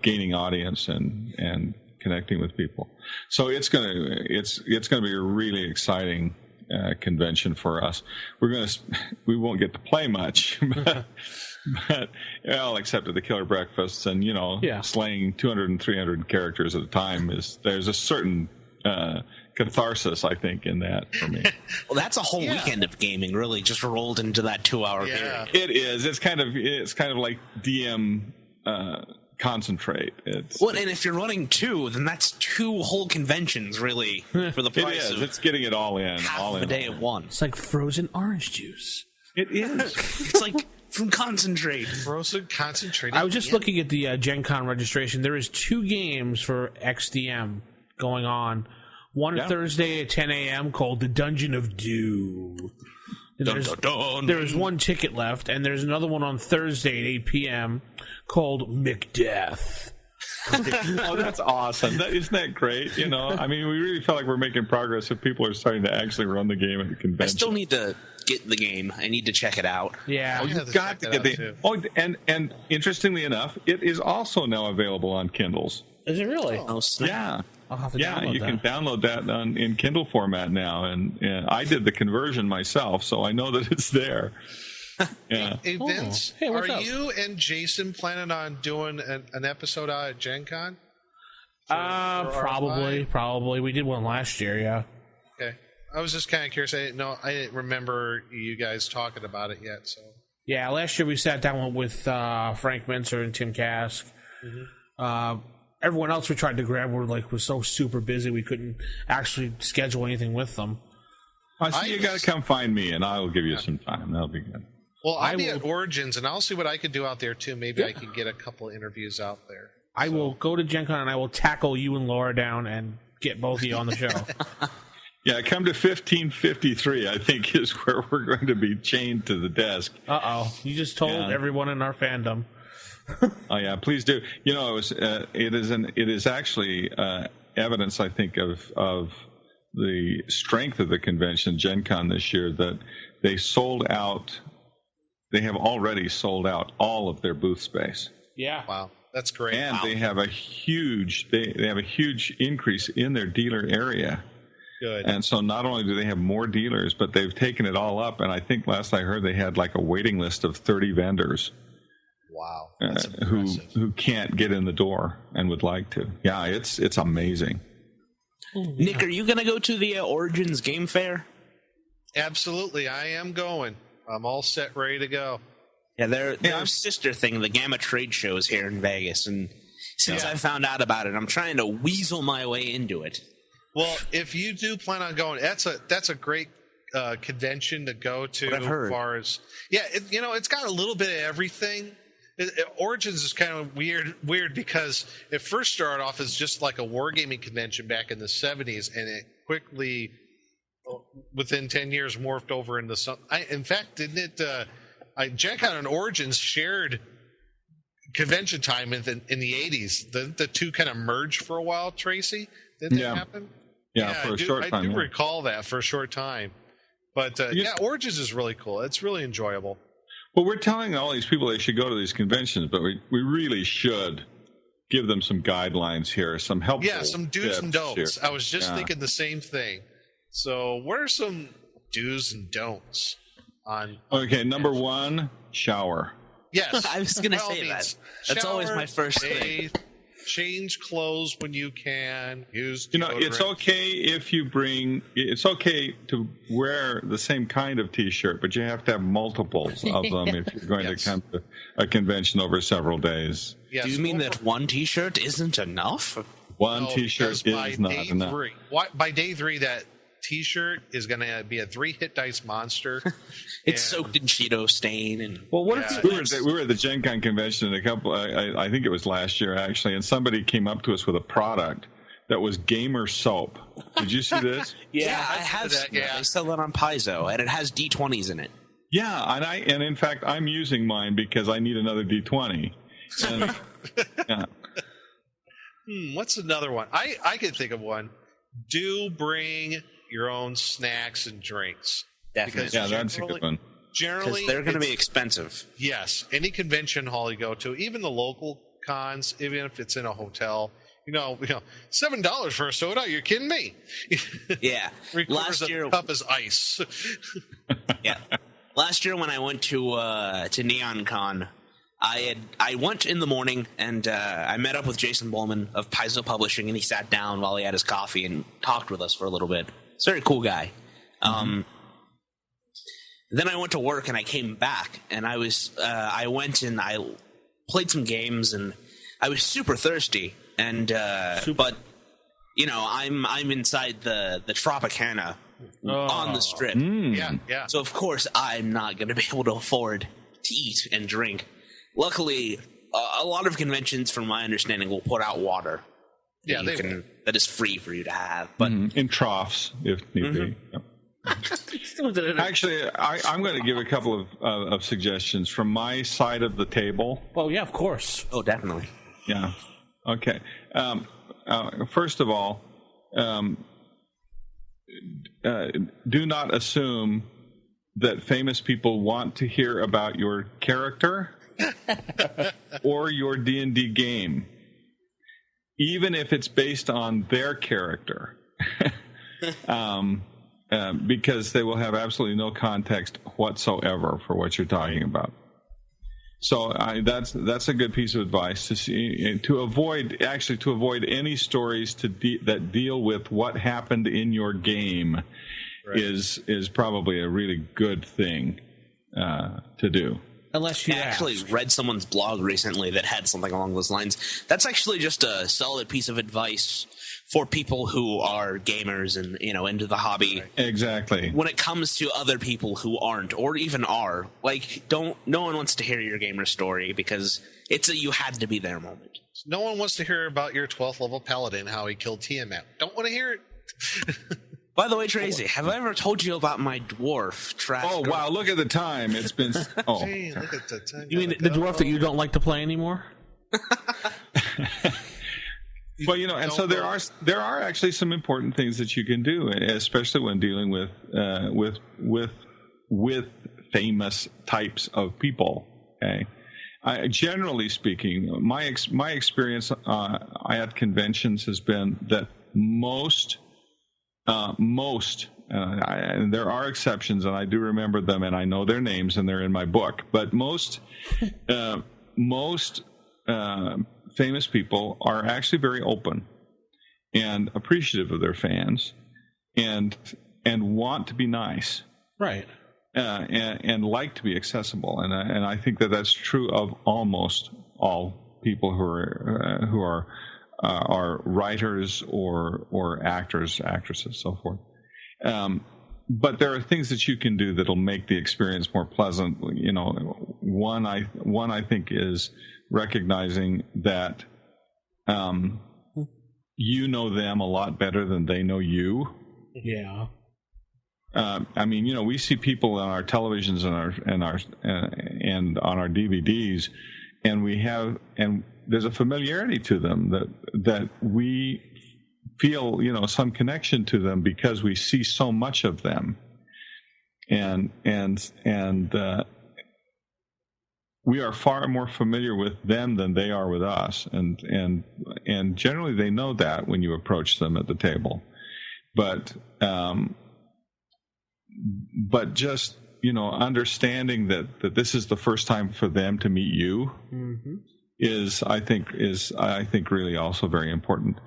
gaining audience and connecting with people. So it's gonna be a really exciting convention for us. We won't get to play much, but except at the Killer Breakfasts and slaying 200 and 300 characters at a time there's a certain catharsis, I think, in that for me. Well, that's a whole weekend of gaming, really, just rolled into that 2-hour period. It is. It's kind of like DM concentrate. And if you're running 2, then that's 2 whole conventions, really, for the price of it's getting it all in. Half a day of one. It's like frozen orange juice. It is. It's like from concentrate. Frozen concentrate. I was just looking at the Gen Con registration. There is 2 games for XDM going on. One Thursday at 10 a.m. called The Dungeon of Doom. There's 1 ticket left, and there's another one on Thursday at 8 p.m. called McDeath. Oh, that's awesome. Isn't that great? I mean, we really feel like we're making progress if people are starting to actually run the game at the convention. I still need to get the game. I need to check it out. Yeah. You've got to get the... Oh, and interestingly enough, it is also now available on Kindles. Is it really? Oh, snap. Yeah. I'll have to download you can download that in Kindle format now, and I did the conversion myself, so I know that it's there. Yeah. Hey Vince, what's up? You and Jason planning on doing an episode out at Gen Con? Probably. We did one last year, yeah. Okay. I was just kind of curious. I didn't remember you guys talking about it yet. So yeah, last year we sat down with Frank Mincer and Tim Kask. Mm-hmm. Everyone else we tried to grab was so super busy we couldn't actually schedule anything with them. You got to come find me, and I'll give you some time. That'll be good. Well, I'll be at Origins, and I'll see what I can do out there, too. Maybe I can get a couple interviews out there. I will go to Gen Con, and I will tackle you and Laura down and get both of you on the show. Yeah, come to 1553, I think, is where we're going to be chained to the desk. Uh-oh. You just told everyone in our fandom. Oh yeah, please do. You know, it is actually evidence, I think, of the strength of the convention, Gen Con this year, that they sold out. They have already sold out all of their booth space. Yeah. Wow, that's great. And wow. they have a huge increase in their dealer area. Good. And so not only do they have more dealers, but they've taken it all up. And I think last I heard they had like a waiting list of 30 vendors. Wow, that's impressive. Who can't get in the door and would like to. Yeah, it's amazing. Nick, are you going to go to the Origins Game Fair? Absolutely, I am going. I'm all set, ready to go. Yeah, their sister thing, the Gamma Trade Show, is here in Vegas, and since I found out about it, I'm trying to weasel my way into it. Well, if you do plan on going, that's a great convention to go to. What I've heard. As far as it's got a little bit of everything. Origins is kind of weird because it first started off as just like a wargaming convention back in the 70s, and it quickly, within 10 years, morphed over into something. In fact, didn't it? Gen Con and Origins shared convention time in the 80s. The two kind of merged for a while, Tracy. Didn't that happen? Yeah, for a short time. I do recall that for a short time. But Origins is really cool. It's really enjoyable. Well, we're telling all these people they should go to these conventions, but we really should give them some guidelines here, some helpful tips. Yeah, some do's and don'ts. Here. I was just thinking the same thing. So what are some do's and don'ts on Okay, number one, shower. Yes. I was going to say that. That's always my first thing. Change clothes when you can. Use it's okay if you it's okay to wear the same kind of T-shirt, but you have to have multiples of them if you're going to come to a convention over several days. Yes. Do you mean that one T-shirt isn't enough? One T-shirt is not enough. By day 3, that T-shirt is going to be a 3-hit dice monster. It's soaked in Cheeto stain. And well, what if we were at the Gen Con convention I think it was last year actually, and somebody came up to us with a product that was gamer soap. Did you see this? Yeah, I have seen that. They sell it on Paizo, and it has D20s in it. Yeah, and in fact I'm using mine because I need another D20. And, yeah. What's another one? I could think of one. Do bring your own snacks and drinks. Definitely. Yeah, that's a good one. Generally, because they're going to be expensive. Yes. Any convention hall you go to, even the local cons, even if it's in a hotel, $7 for a soda? You're kidding me? Yeah. Last year, cup is ice. Yeah. Last year when I went to Neon Con, I went in the morning and I met up with Jason Bowman of Paizo Publishing, and he sat down while he had his coffee and talked with us for a little bit. He's a very cool guy. Then I went to work and I came back, and I went and I played some games, and I was super thirsty. And but I'm inside the Tropicana on the strip. Yeah. So of course I'm not going to be able to afford to eat and drink. Luckily, a lot of conventions, from my understanding, will put out water. Yeah, that is free for you to have, but in troughs if need be. Yep. Actually, I'm going to give a couple of suggestions from my side of the table. Oh yeah, of course. Oh, definitely. Yeah. Okay. First of all, do not assume that famous people want to hear about your character or your D&D game, even if it's based on their character, because they will have absolutely no context whatsoever for what you're talking about. So that's a good piece of advice to avoid any stories that deal with what happened in your game. Right. is probably a really good thing to do. Unless you actually read someone's blog recently that had something along those lines. That's actually just a solid piece of advice for people who are gamers and into the hobby. Right. Exactly. When it comes to other people who aren't, or even are, no one wants to hear your gamer story because it's a you had to be there moment. No one wants to hear about your 12th level paladin, how he killed Tiamat. Don't want to hear it. By the way, Tracy, have I ever told you about my dwarf trash? Oh, wow, look at the time. It's been... Oh. Gee, look at the time. You mean the dwarf that you don't like to play anymore? Well, and so there are actually some important things that you can do, especially when dealing with famous types of people. Okay, generally speaking, my experience at conventions has been that most, and there are exceptions, and I do remember them, and I know their names, and they're in my book. But most famous people are actually very open and appreciative of their fans, and want to be nice, right? And like to be accessible, and I think that that's true of almost all people who are writers or actors, actresses, so forth. But there are things that you can do that'll make the experience more pleasant. One I think is recognizing that you know them a lot better than they know you. Yeah. We see people on our televisions and on our DVDs, and there's a familiarity to them that we feel, some connection to them because we see so much of them, and we are far more familiar with them than they are with us, and generally they know that when you approach them at the table, but just understanding that this is the first time for them to meet you is I think really also very important.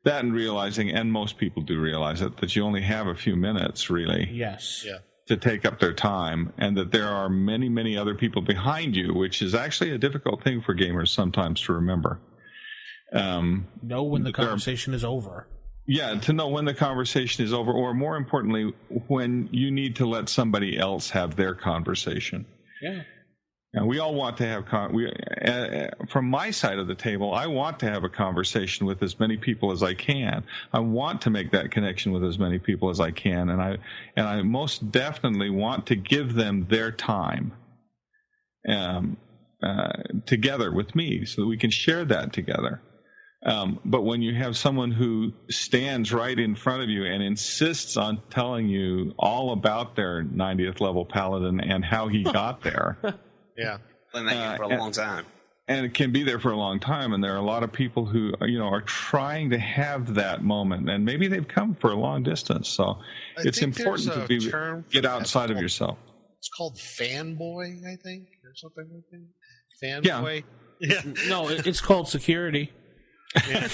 That, and realizing, and most people do realize it, that you only have a few minutes really. Yes. Yeah. To take up their time, and that there are many, many other people behind you, which is actually a difficult thing for gamers sometimes to remember. Know when the conversation is over. Yeah, to know when the conversation is over, or more importantly, when you need to let somebody else have their conversation. Yeah. And we all want to have, from my side of the table, I want to have a conversation with as many people as I can. I want to make that connection with as many people as I can, and I most definitely want to give them their time together with me, so that we can share that together. But when you have someone who stands right in front of you and insists on telling you all about their 90th level paladin and how he got there. Yeah. Been there for a long time. And it can be there for a long time. And there are a lot of people who, are trying to have that moment. And maybe they've come for a long distance. So it's important to get outside of yourself. It's called fanboy, I think, or something like that. Fanboy. Yeah. No, it's called security. Yeah.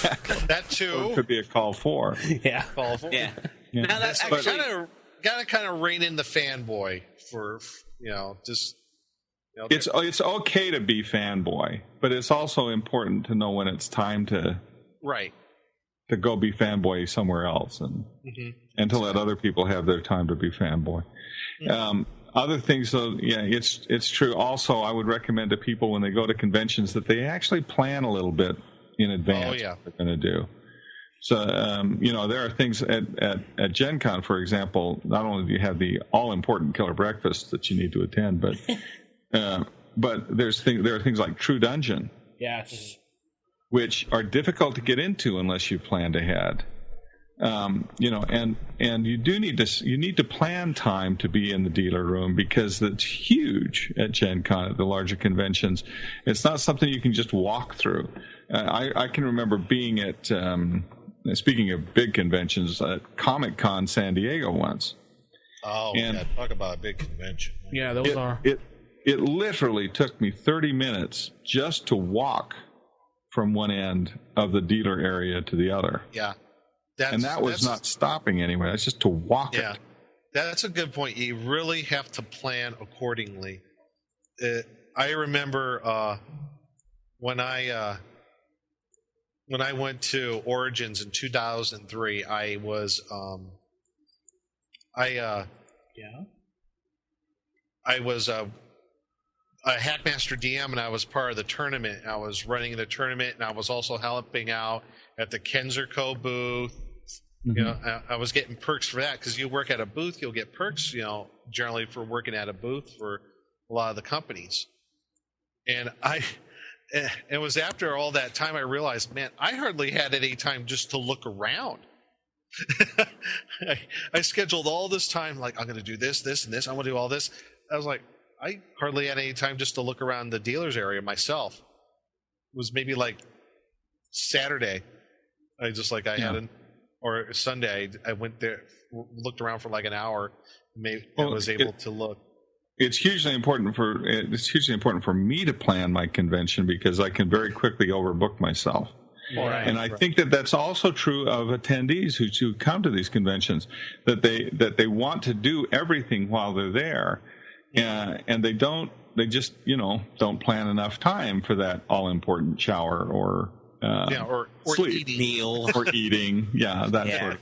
That too. Or it could be a call for. Yeah. Call for. Yeah. Now that's actually gotta kind of rein in the fanboy for just. It's okay to be fanboy, but it's also important to know when it's time to go be fanboy somewhere else, and to let other people have their time to be fanboy. Other things, though, it's true. Also, I would recommend to people when they go to conventions that they actually plan a little bit in advance what they're going to do. So, there are things at Gen Con, for example. Not only do you have the all-important killer breakfast that you need to attend, but there are things like True Dungeon, yes, which are difficult to get into unless you planned ahead. And you need to plan time to be in the dealer room, because it's huge at Gen Con, at the larger conventions. It's not something you can just walk through. I can remember being at, speaking of big conventions, at Comic Con San Diego once. Oh, talk about a big convention. Yeah, those are. It literally took me 30 minutes just to walk from one end of the dealer area to the other. Yeah. That was not stopping anywhere. That's just to walk it. That's a good point. You really have to plan accordingly. I remember when I went to Origins in 2003, I was a Hackmaster DM, and I was part of the tournament. I was running the tournament, and I was also helping out at the Kenzerco booth You know, I was getting perks for that because you work at a booth, you'll get perks, you know, generally for working at a booth for a lot of the companies. And it was after all that time I realized, man, I hardly had any time just to look around. I scheduled all this time, like, I'm going to do this, this, and this. I'm going to do all this. I was like, I hardly had any time just to look around the dealer's area myself. It was maybe like Saturday. I had or Sunday. I went there, looked around for like an hour, and was able to look. It's hugely important for me to plan my convention because I can very quickly overbook myself. Right, and I think that's also true of attendees who come to these conventions, that they want to do everything while they're there, and they just don't plan enough time for that all important shower or sleep, eating. Meal or eating, that sort of.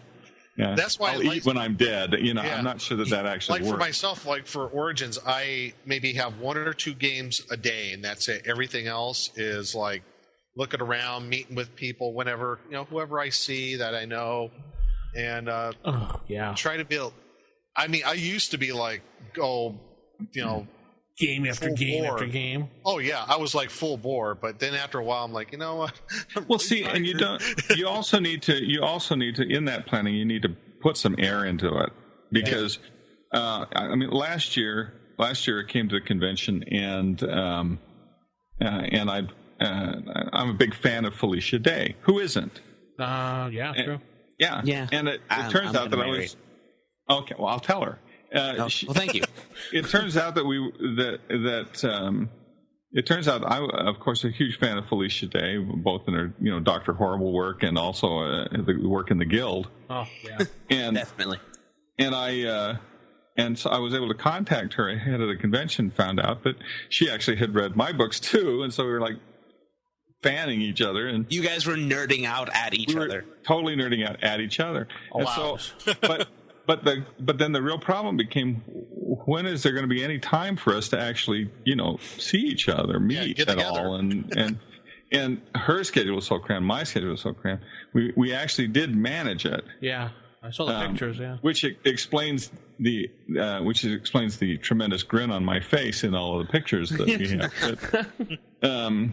Yeah. That's why I'll eat when I'm dead. I'm not sure that actually works. For myself, like for Origins, I maybe have 1 or 2 games a day, and that's it. Everything else is like looking around, meeting with people, whenever whoever I see that I know, and try to build. I mean, I used to be like, game after game bore. After game. Oh yeah, I was like full bore, but then after a while, I'm like, you know what? Well, see, and you also need to in that planning, you need to put some air into it because, I mean, last year I came to the convention and I'm a big fan of Felicia Day. Who isn't? True. Yeah. And it turns out that I was okay. Well, I'll tell her. Well, thank you. It turns out that it turns out I, of course, a huge fan of Felicia Day, both in her Dr. Horrible work and also the work in the Guild. Oh yeah, and definitely. And so I was able to contact her ahead of the convention. Found out that she actually had read my books too, and so we were like fanning each other. And you guys were nerding out at each other. Totally nerding out at each other. Oh, and wow. So, but then the real problem became, when is there going to be any time for us to actually, see each other, meet at all? And her schedule was so crammed, my schedule was so crammed. We actually did manage it. Yeah, I saw the pictures. Yeah, which explains the tremendous grin on my face in all of the pictures that we have.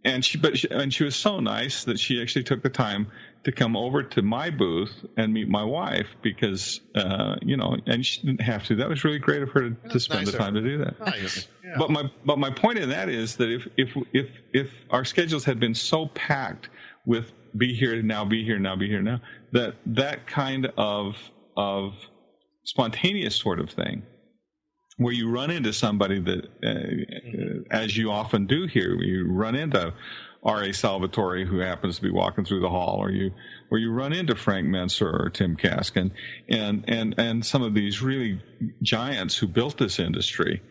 And she was so nice that she actually took the time to come over to my booth and meet my wife because, and she didn't have to. That was really great of her to spend the time to do that. Nice. Yeah. But my point in that is that if our schedules had been so packed with be here now, that kind of spontaneous sort of thing, where you run into somebody that, as you often do here, you run into R.A. Salvatore, who happens to be walking through the hall, or you run into Frank Menser or Tim Kaskin, and some of these really giants who built this industry,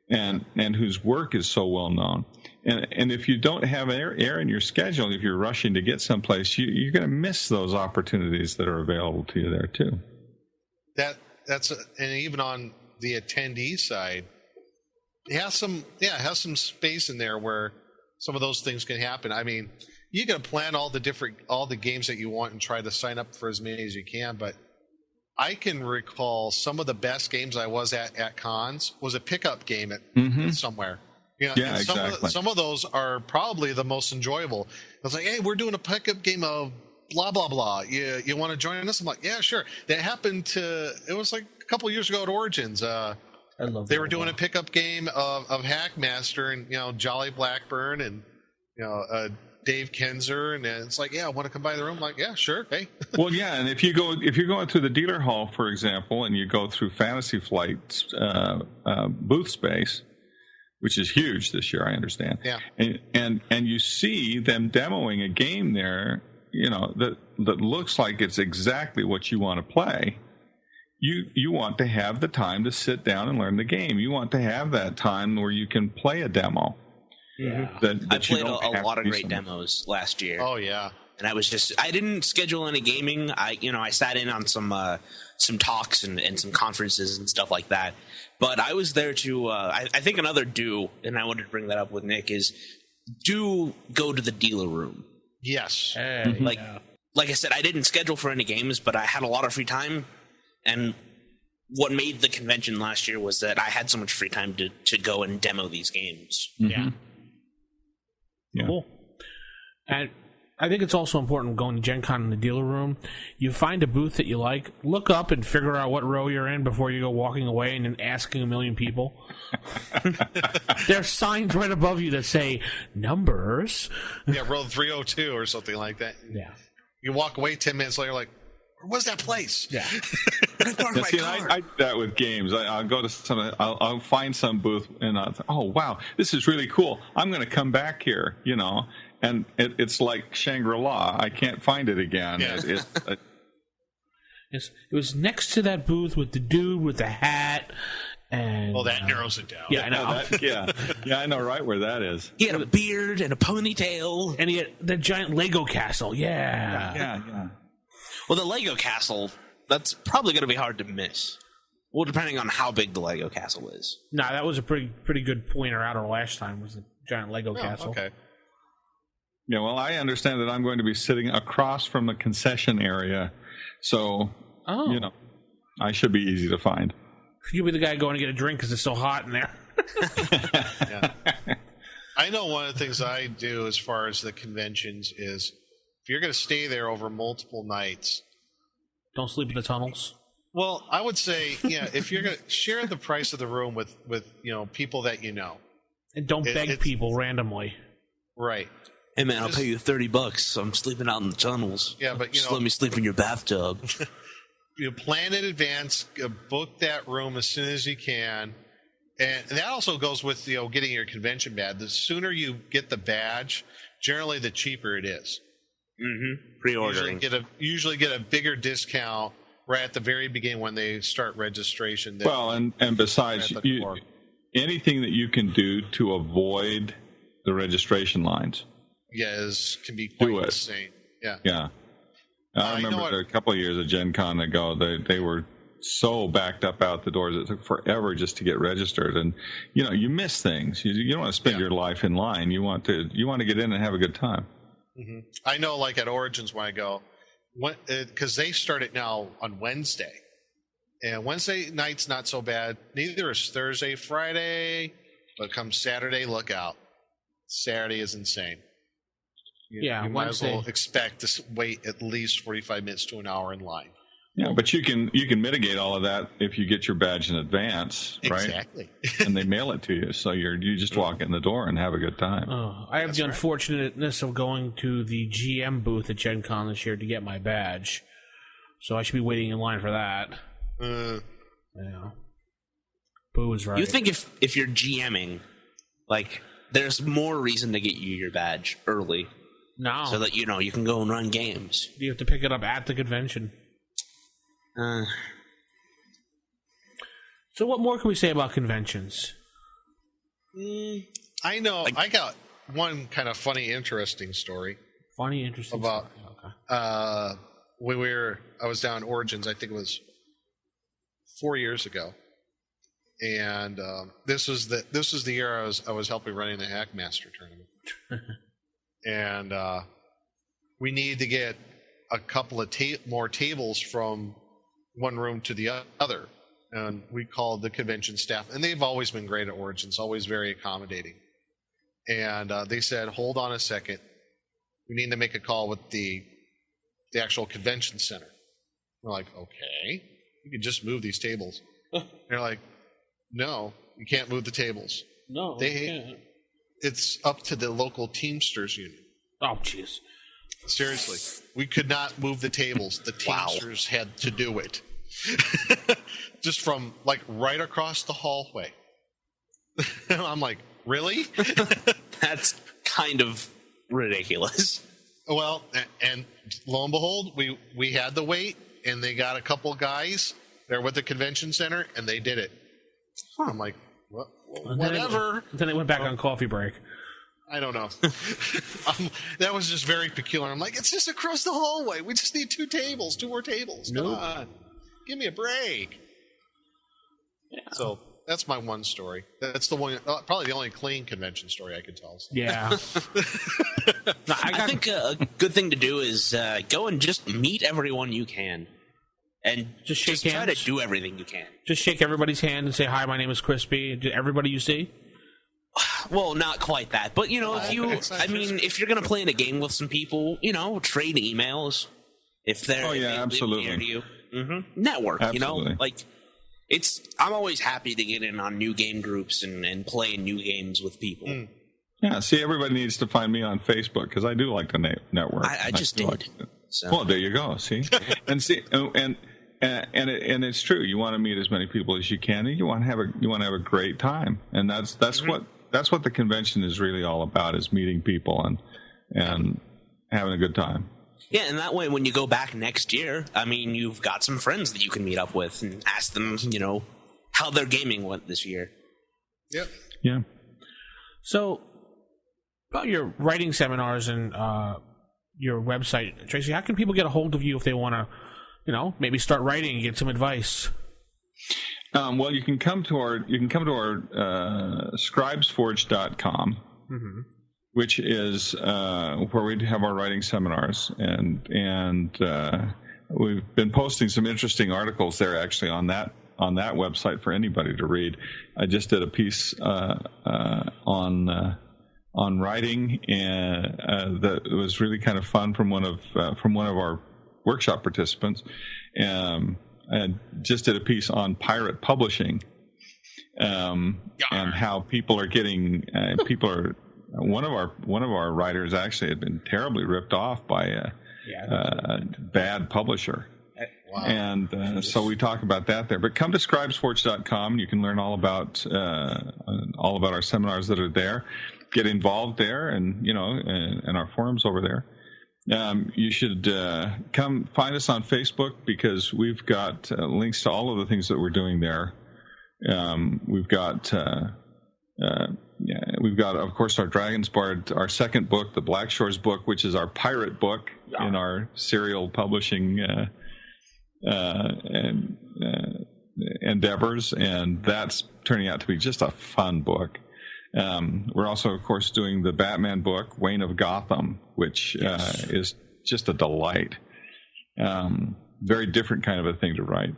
and whose work is so well known. And if you don't have air in your schedule, if you're rushing to get someplace, you're going to miss those opportunities that are available to you there too. And even on the attendee side, it has some space in there where some of those things can happen. I mean, you can plan all the games that you want and try to sign up for as many as you can, but I can recall some of the best games I was at cons was a pickup game at somewhere. Exactly. Some of those are probably the most enjoyable. It's like, hey, we're doing a pickup game of blah blah blah. You want to join us? I'm like, yeah, sure. That happened it was like a couple years ago at Origins. I love. They were doing a pickup game of Hackmaster and Jolly Blackburn and Dave Kenzer, and it's like, yeah, I want to come by the room. I'm like, yeah, sure, hey. Well, yeah, and if you're going through the dealer hall, for example, and you go through Fantasy Flight's booth space, which is huge this year, I understand. Yeah. And you see them demoing a game there, that looks like it's exactly what you want to play. You want to have the time to sit down and learn the game. You want to have that time where you can play a demo. Yeah. I played a lot of great demos last year. Oh yeah. And I didn't schedule any gaming. I sat in on some talks and some conferences and stuff like that. But I was there to, I think another do, and I wanted to bring that up with Nick, is do go to the dealer room. Yes. Hey, like I said, I didn't schedule for any games, but I had a lot of free time. And what made the convention last year was that I had so much free time to go and demo these games. Yeah. Cool. And I think it's also important going to Gen Con in the dealer room. You find a booth that you like, look up and figure out what row you're in before you go walking away and then asking a million people. There's signs right above you that say numbers. Yeah, row 302 or something like that. Yeah. You walk away 10 minutes later, like, where was that place? Yeah. I do that with games. I'll go to I'll find some booth and I'll think, oh wow, this is really cool. I'm going to come back here, and it's like Shangri-La. I can't find it again. Yeah. It was next to that booth with the dude with the hat. And, that narrows it down. Yeah, I know. Yeah, I know right where that is. He had a beard and a ponytail. And he had the giant Lego castle. Yeah. Well, the Lego castle, that's probably going to be hard to miss. Well, depending on how big the Lego castle is. No, that was a pretty good pointer out of last time, was the giant Lego castle. Okay. Yeah, well, I understand that I'm going to be sitting across from the concession area, so, I should be easy to find. You'll be the guy going to get a drink because it's so hot in there. Yeah. I know one of the things I do as far as the conventions is if you're going to stay there over multiple nights. Don't sleep in the tunnels. Well, I would say, if you're going to share the price of the room with people that you know. And don't beg people randomly. Right. Hey, man, I'll pay you $30. So I'm sleeping out in the tunnels. Yeah, but, Just let me sleep in your bathtub. Plan in advance, book that room as soon as you can. And that also goes with, getting your convention badge. The sooner you get the badge, generally the cheaper it is. Mm-hmm. Pre-ordering. Usually get a bigger discount right at the very beginning when they start registration. Well, and besides, anything that you can do to avoid the registration lines. Can be quite insane. Yeah. Yeah. I remember a couple of years at Gen Con ago, they were so backed up out the doors. It took forever just to get registered. And, you miss things. You don't want to spend your life in line. You want to get in and have a good time. Mm-hmm. I know, like at Origins when I go, because they start it now on Wednesday. And Wednesday night's not so bad. Neither is Thursday, Friday. But come Saturday, look out. Saturday is insane. You might as well expect to wait at least 45 minutes to an hour in line. Yeah, but you can mitigate all of that if you get your badge in advance, right? Exactly. And they mail it to you, so you just walk in the door and have a good time. I have the unfortunateness of going to the GM booth at Gen Con this year to get my badge, so I should be waiting in line for that. Yeah. Boo is right. You think if you're GMing, like, there's more reason to get you your badge early. No. So that, you can go and run games. You have to pick it up at the convention. So what more can we say about conventions? I know. I got one kind of funny, interesting story. Funny, interesting about story. Okay. I was down in Origins, I think it was 4 years ago. And this was the year I was helping running the Hackmaster tournament. And we needed to get a couple of more tables from one room to the other. And we called the convention staff, and they've always been great at Origins, always very accommodating. And they said, hold on a second. We need to make a call with the actual convention center. We're like, okay, you can just move these tables. They're like, no, you can't move the tables. No, you can't. It's up to the local Teamsters union. Oh, jeez. Seriously. We could not move the tables. The Teamsters had to do it. Just from, like, right across the hallway. I'm like, really? That's kind of ridiculous. Well, and lo and behold, we had the wait, and they got a couple guys there with the convention center, and they did it. I'm like, whatever. Then they went back on coffee break. I don't know. That was just very peculiar. I'm like, it's just across the hallway. We just need two more tables. Come on. Give me a break. Yeah. So That's my one story. That's the one, probably the only clean convention story I could tell. So. Yeah. No, I think a good thing to do is go and just meet everyone you can. And just shake hands. Try to do everything you can. Just shake everybody's hand and say, "Hi, my name is Crispy." Everybody you see? Well, not quite that. But, if you're going to play in a game with some people, trade emails. If they're absolutely. near you. Mm-hmm. Network, absolutely. I'm always happy to get in on new game groups and play new games with people. Mm. Yeah, see, everybody needs to find me on Facebook because I do like the network. I just did. Well, there you go. See, and it's true. You want to meet as many people as you can, and you want to have a great time, and that's what the convention is really all about: is meeting people and having a good time. Yeah, and that way, when you go back next year, you've got some friends that you can meet up with and ask them, how their gaming went this year. Yep. Yeah. So, about your writing seminars and your website, Tracy, how can people get a hold of you if they want to, maybe start writing and get some advice? Well, you can come to our scribesforge.com. Mm-hmm. Which is where we have our writing seminars, and we've been posting some interesting articles there actually on that website for anybody to read. I just did a piece on writing, and that was really kind of fun from one of our workshop participants. I just did a piece on pirate publishing, and how people are getting One of our writers actually had been terribly ripped off by a bad publisher. Wow. And so we talk about that there. But come to scribesforge.com and you can learn all about our seminars that are there. Get involved there, and and our forums over there. You should come find us on Facebook because we've got links to all of the things that we're doing there. We've got, of course, our Dragon's Bard, our second book, the Black Shores book, which is our pirate book in our serial publishing endeavors, and that's turning out to be just a fun book. We're also, of course, doing the Batman book, Wayne of Gotham, which is just a delight. Very different kind of a thing to write,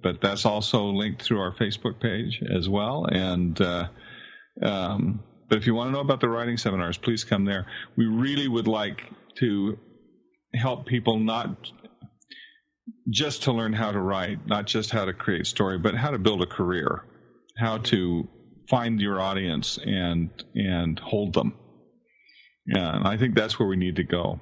but that's also linked through our Facebook page as well. And but if you want to know about the writing seminars, please come there. We really would like to help people not just to learn how to write, not just how to create story, but how to build a career, how to find your audience and hold them. Yeah, and I think that's where we need to go.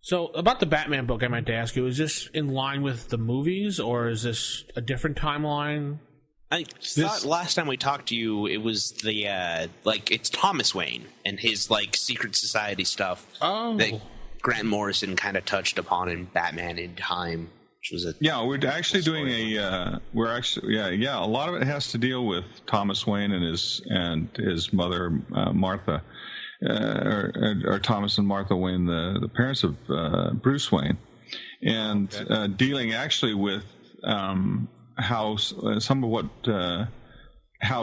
So, about the Batman book, I meant to ask you, is this in line with the movies, or is this a different timeline? I thought last time we talked to you, it was the, it's Thomas Wayne and his, secret society stuff that Grant Morrison kind of touched upon in Batman in Time, which was we're actually doing a lot of it has to deal with Thomas Wayne and his mother, Martha. Or Thomas and Martha Wayne, the parents of Bruce Wayne, and dealing actually with how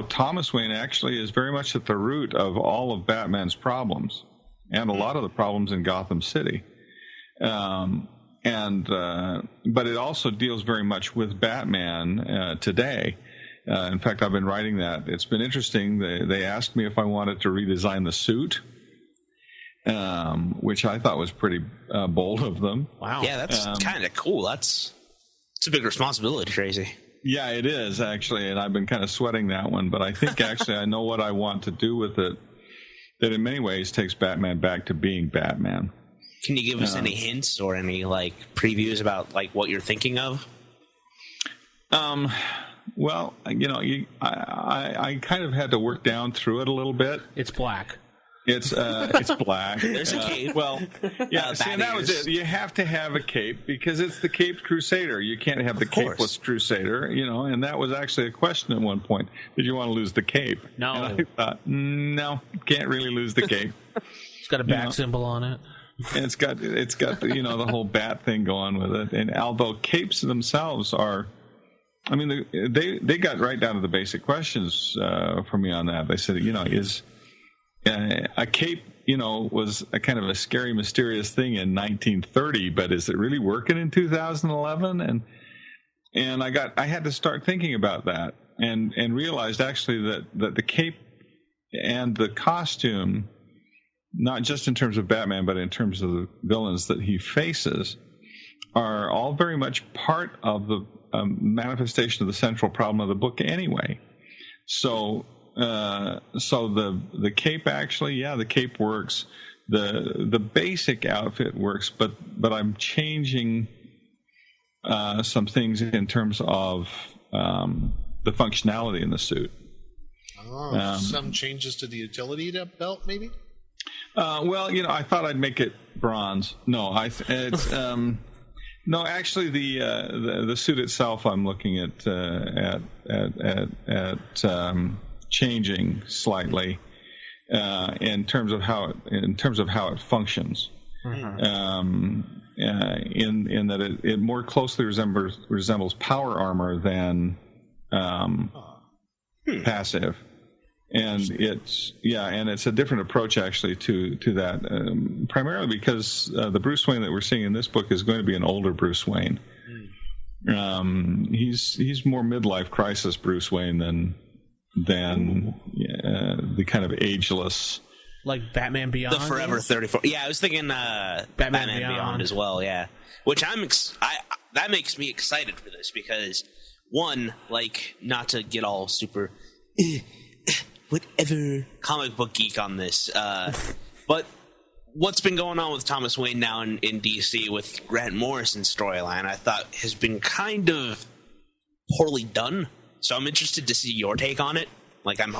Thomas Wayne actually is very much at the root of all of Batman's problems and a lot of the problems in Gotham City, but it also deals very much with Batman today. In fact, I've been writing that. It's been interesting. They asked me if I wanted to redesign the suit, which I thought was pretty bold of them. Wow. Yeah, that's kind of cool. It's a big responsibility, Tracy. Yeah, it is, actually, and I've been kind of sweating that one. But I think, actually, I know what I want to do with it, that in many ways takes Batman back to being Batman. Can you give us any hints or any, previews about, what you're thinking of? Well, I kind of had to work down through it a little bit. It's black. It's black. There's a cape. Well, yeah. See, that was it. You have to have a cape because it's the Caped Crusader. You can't have the Capeless Crusader, and that was actually a question at one point. Did you want to lose the cape? No. And I thought, no, can't really lose the cape. It's got a back symbol on it. And it's got the whole bat thing going with it. And although capes themselves are, I mean, they got right down to the basic questions for me on that. They said, is a cape, was a kind of a scary, mysterious thing in 1930, but is it really working in 2011? And I had to start thinking about that and realized actually that the cape and the costume, not just in terms of Batman, but in terms of the villains that he faces, are all very much part of the manifestation of the central problem of the book anyway. So the cape actually, the cape works. The basic outfit works, but I'm changing some things in terms of the functionality in the suit. Some changes to the utility belt, maybe? I thought I'd make it bronze. No, it's no. Actually, the suit itself, I'm looking at changing slightly in terms of how it functions. In that it more closely resembles power armor than passive. And it's a different approach actually to that, primarily because the Bruce Wayne that we're seeing in this book is going to be an older Bruce Wayne. He's more midlife crisis Bruce Wayne than the kind of ageless, like Batman Beyond, the Forever 34. Yeah, I was thinking Batman Beyond as well. Yeah, which that makes me excited for this because one, like, not to get all super. Whatever comic book geek on this, but what's been going on with Thomas Wayne now in DC with Grant Morrison's storyline, I thought has been kind of poorly done. So I'm interested to see your take on it. Like, I'm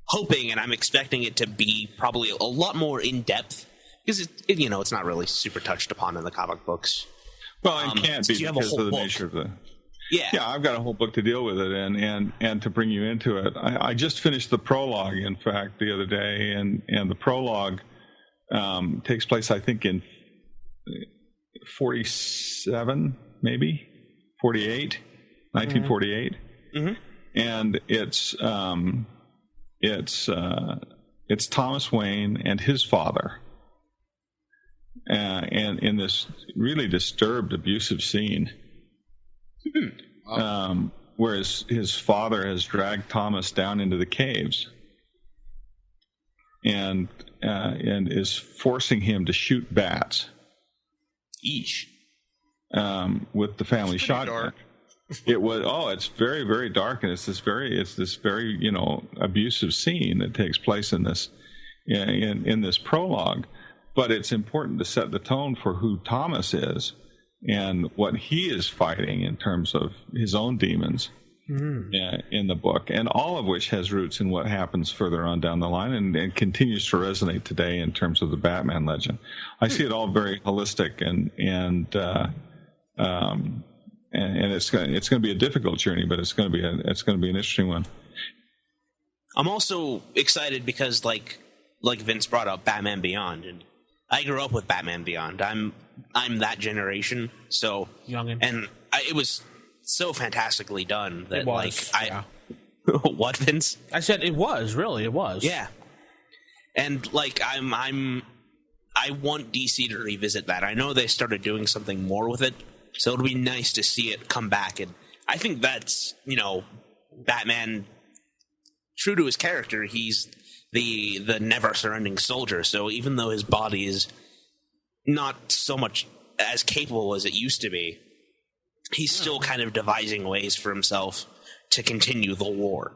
hoping and I'm expecting it to be probably a lot more in depth because it's not really super touched upon in the comic books. Well, it can't be because of the nature of the. Yeah, I've got a whole book to deal with it, and to bring you into it. I just finished the prologue, in fact, the other day, and the prologue takes place, I think, in 47, maybe 48, 1948, and it's Thomas Wayne and his father, and in this really disturbed, abusive scene. Whereas his father has dragged Thomas down into the caves and is forcing him to shoot bats. Eesh. With the family shotgun. Dark. It's very, very dark, and it's this very abusive scene that takes place in this in this prologue. But it's important to set the tone for who Thomas is and what he is fighting in terms of his own demons in the book, and all of which has roots in what happens further on down the line and continues to resonate today in terms of the Batman legend. I see it all very holistic, and it's going to be a difficult journey, but it's going to be an interesting one. I'm also excited because, like Vince brought up, Batman Beyond, and I grew up with Batman Beyond. I'm that generation, so young, and it was so fantastically done that What, Vince? I said it was. Yeah, and I want DC to revisit that. I know they started doing something more with it, so it'll be nice to see it come back. And I think that's Batman, true to his character. He's the never surrendering soldier. So even though his body is not so much as capable as it used to be, he's still kind of devising ways for himself to continue the war.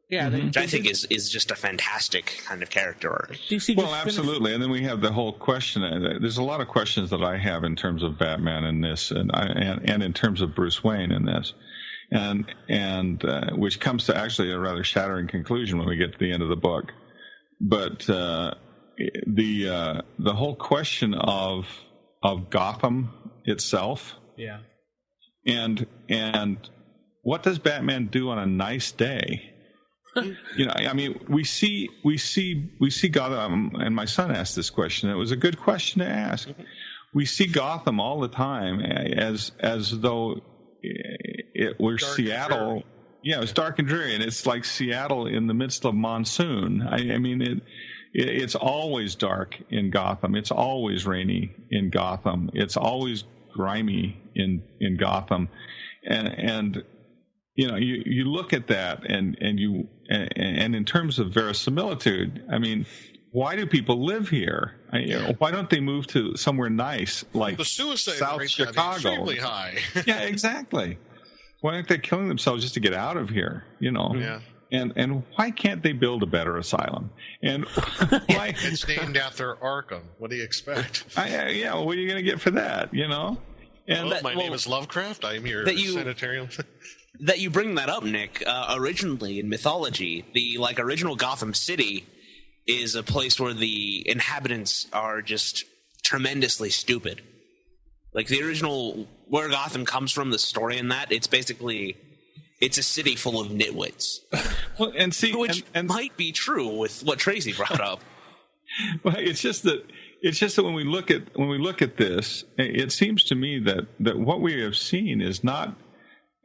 Yeah, which I think is just a fantastic kind of character arc. Absolutely. And then we have the whole question. There's a lot of questions that I have in terms of Batman in this, and in terms of Bruce Wayne in this, and which comes to actually a rather shattering conclusion when we get to the end of the book. But the whole question of Gotham itself, and what does Batman do on a nice day? You know, I mean, we see Gotham, and my son asked this question. It was a good question to ask. We see Gotham all the time as though it were dark Seattle. Yeah, it's dark and dreary, and it's like Seattle in the midst of monsoon. I mean, it's always dark in Gotham. It's always rainy in Gotham. It's always grimy in Gotham, and you know, you look at that, and in terms of verisimilitude, I mean, why do people live here? Why don't they move to somewhere nice like the suicide South rate Chicago? Extremely high. Yeah, exactly. Why aren't they killing themselves just to get out of here? You know. Yeah. And why can't they build a better asylum? And why it's named after Arkham? What do you expect? Yeah, what are you going to get for that? You know. And my name is Lovecraft. I'm your sanitarium. That you bring that up, Nick. Originally in mythology, the original Gotham City is a place where the inhabitants are just tremendously stupid. Like the original, where Gotham comes from, the story in that, it's a city full of nitwits. Well, and see, which might be true with what Tracy brought up. Well, it's just that when we look at this, it seems to me that what we have seen is not,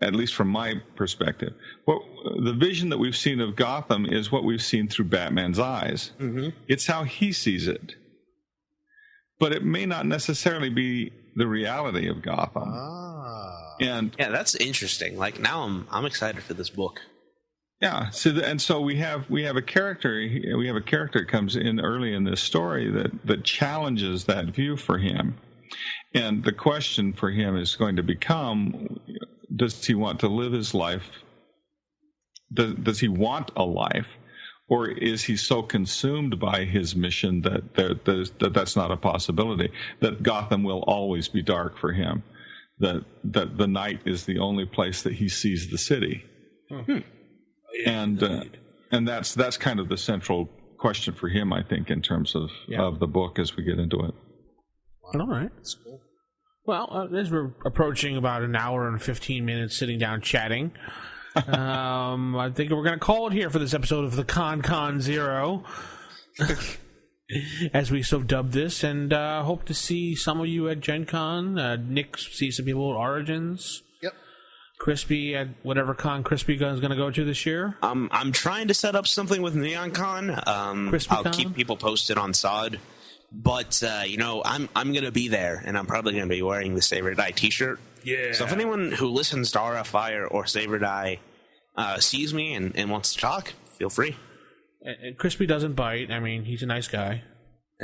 at least from my perspective, the vision that we've seen of Gotham is what we've seen through Batman's eyes. Mm-hmm. It's how he sees it, but it may not necessarily be the reality of Gotham. And yeah, that's interesting. Like now, I'm excited for this book. Yeah. So we have a character. We have a character that comes in early in this story that challenges that view for him, and the question for him is going to become: does he want to live his life? Does he want a life, or is he so consumed by his mission that that's not a possibility? That Gotham will always be dark for him. That the night is the only place that he sees the city. Hmm. And that's kind of the central question for him, I think, in terms of the book as we get into it. All right. That's cool. Well, as we're approaching about an hour and 15 minutes sitting down chatting, I think we're going to call it here for this episode of the Con Zero, as we so dubbed this, and hope to see some of you at Gen Con. Nick, see some people at Origins. Yep. Crispy at whatever con Crispy is going to go to this year. I'm trying to set up something with NeonCon. I'll keep people posted on SOD. But, I'm going to be there, and I'm probably going to be wearing the Save or Die t-shirt. Yeah. So if anyone who listens to RFI or Save or Die sees me and wants to talk, feel free. And Crispy doesn't bite. I mean, he's a nice guy.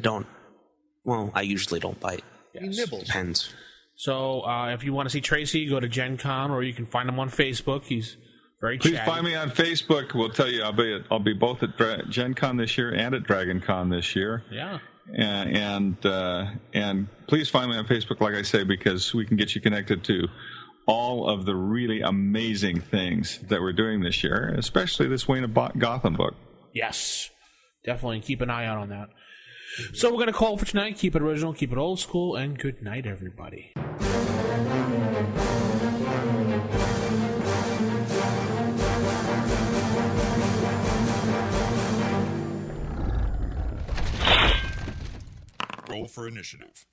I usually don't bite. Yes. He nibbles. Depends. So if you want to see Tracy, go to Gen Con, or you can find him on Facebook. He's very chatty. Please find me on Facebook. We'll tell you I'll be both at Gen Con this year and at Dragon Con this year. Yeah. And please find me on Facebook, like I say, because we can get you connected to all of the really amazing things that we're doing this year, especially this Wayne of Gotham book. Yes, definitely keep an eye out on that. So we're going to call for tonight. Keep it original, keep it old school, and good night, everybody. Roll for initiative.